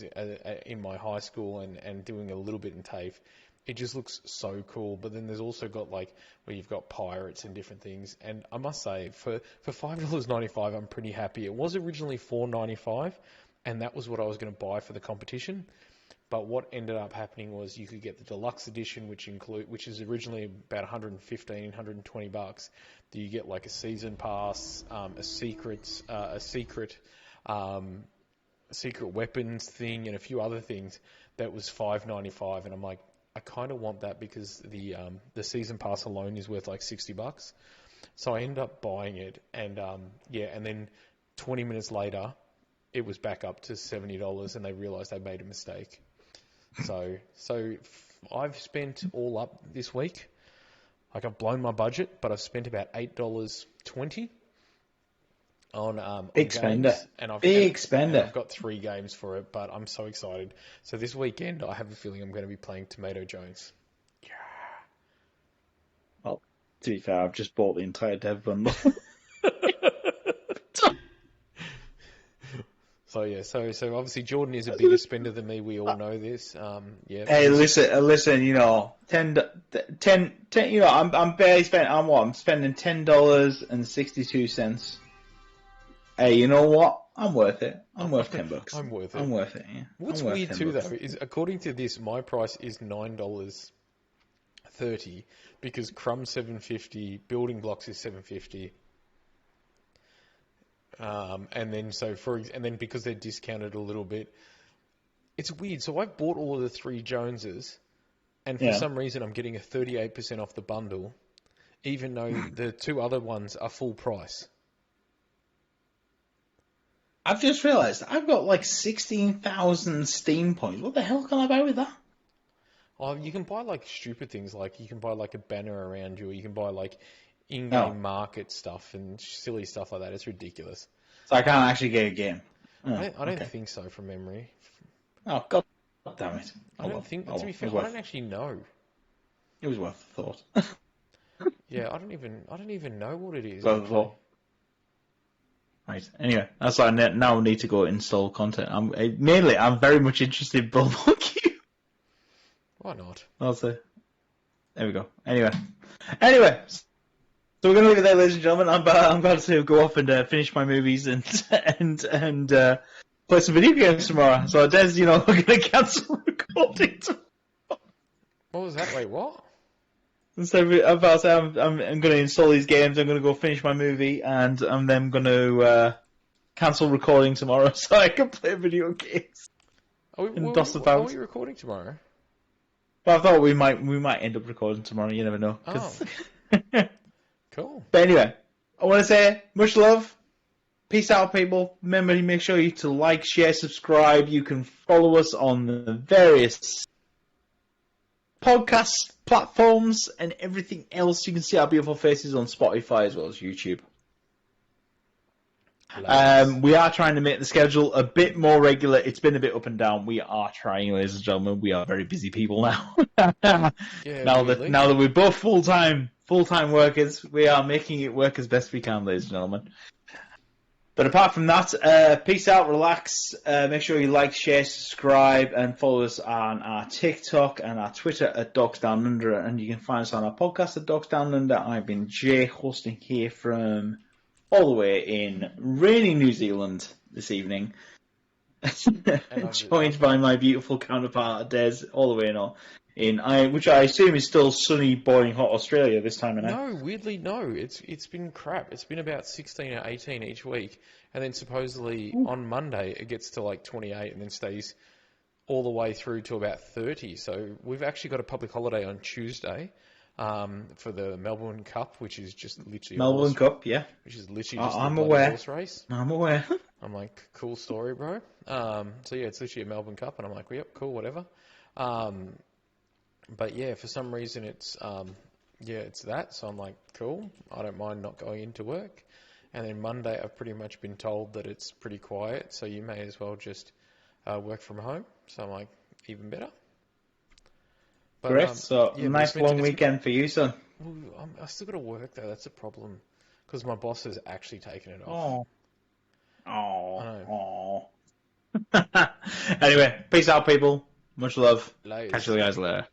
[SPEAKER 2] in my high school and doing a little bit in TAFE, it just looks so cool. But then there's also got like where you've got pirates and different things. And I must say, for $5.95, I'm pretty happy. It was originally $4.95, and that was what I was going to buy for the competition. But what ended up happening was you could get the deluxe edition, which is originally about $120 Do you get like a season pass, a secret weapons thing, and a few other things that was $5.95, and I'm like, I kind of want that because the season pass alone is worth like $60. So I ended up buying it, and and then 20 minutes later, it was back up to $70, and they realised they made a mistake. So I've spent all up this week. Like I've blown my budget, but I've spent about $8.20 on
[SPEAKER 1] big spender.
[SPEAKER 2] Games, and I've got 3 games for it, but I'm so excited. So this weekend, I have a feeling I'm going to be playing Tomato Jones. Yeah.
[SPEAKER 1] Well, to be fair, I've just bought the entire Dev bundle.
[SPEAKER 2] So obviously Jordan is a bigger spender than me. We all know this.
[SPEAKER 1] Hey, listen. You know, $10. You know, I'm barely spending. I'm spending $10.62. Hey, you know what? I'm worth it. I'm worth $10.
[SPEAKER 2] I'm worth it.
[SPEAKER 1] I'm worth it. Yeah.
[SPEAKER 2] What's weird too, though, is according to this, my price is $9.30 because Crumb $7.50, Building Blocks is $7.50. And then because they're discounted a little bit, it's weird. So I've bought all of the 3 Joneses, and for some reason I'm getting a 38% off the bundle, even though the 2 other ones are full price.
[SPEAKER 1] I've just realised I've got like 16,000 Steam points. What the hell can I buy with that?
[SPEAKER 2] Oh, you can buy like stupid things, like you can buy like a banner around you, or you can buy like in-game market stuff and silly stuff like that. It's ridiculous.
[SPEAKER 1] So I can't actually get a game.
[SPEAKER 2] I don't think so from memory.
[SPEAKER 1] Oh, God damn it.
[SPEAKER 2] To be fair, I don't actually know.
[SPEAKER 1] It was worth the thought.
[SPEAKER 2] Yeah, I don't even know what it is.
[SPEAKER 1] Worth the thought. Right. Anyway, that's why I now need to go install content. I'm very much interested in Bullmonkey.
[SPEAKER 2] Why not?
[SPEAKER 1] I'll say. There we go. Anyway. So we're going to leave it there, ladies and gentlemen. I'm about to go off and finish my movies and play some video games tomorrow. So, Des, we're going to cancel recording tomorrow.
[SPEAKER 2] What was that? Wait, what?
[SPEAKER 1] So I'm about to say I'm going to install these games. I'm going to go finish my movie, and I'm then going to cancel recording tomorrow so I can play video games.
[SPEAKER 2] Are we recording tomorrow?
[SPEAKER 1] Well, I thought we might end up recording tomorrow. You never know.
[SPEAKER 2] Oh. Cool.
[SPEAKER 1] But anyway, I want to say much love. Peace out, people. Remember to make sure you to like, share, subscribe. You can follow us on the various podcast platforms and everything else. You can see our beautiful faces on Spotify as well as YouTube. We are trying to make the schedule a bit more regular. It's been a bit up and down. We are trying, ladies and gentlemen. We are very busy people now. Now that we're both full-time workers, we are making it work as best we can, ladies and gentlemen. But apart from that, peace out, relax. Make sure you like, share, subscribe, and follow us on our TikTok and our Twitter at Dorks Down Under. And you can find us on our podcast at Dorks Down Under. I've been Jay, hosting here from all the way in rainy New Zealand this evening. Joined by my beautiful counterpart, Des, all the way which I assume is still sunny, boiling hot Australia this time of night.
[SPEAKER 2] No, weirdly, no. It's been crap. It's been about 16 or 18 each week, and then supposedly on Monday it gets to like 28 and then stays all the way through to about 30. So we've actually got a public holiday on Tuesday for the Melbourne Cup, which is just literally
[SPEAKER 1] Melbourne Cup, yeah.
[SPEAKER 2] Which is literally just
[SPEAKER 1] a horse race. I'm aware.
[SPEAKER 2] I'm like, cool story, bro. So yeah, it's literally a Melbourne Cup, and I'm like, well, yep, cool, whatever. But yeah, for some reason it's that. So I'm like, cool. I don't mind not going into work. And then Monday, I've pretty much been told that it's pretty quiet, so you may as well just work from home. So I'm like, even better.
[SPEAKER 1] But, nice long weekend for you, son.
[SPEAKER 2] I still got to work though. That's a problem because my boss has actually taken it off.
[SPEAKER 1] Oh. Anyway, peace out, people. Much love.
[SPEAKER 2] Layers.
[SPEAKER 1] Catch you guys later.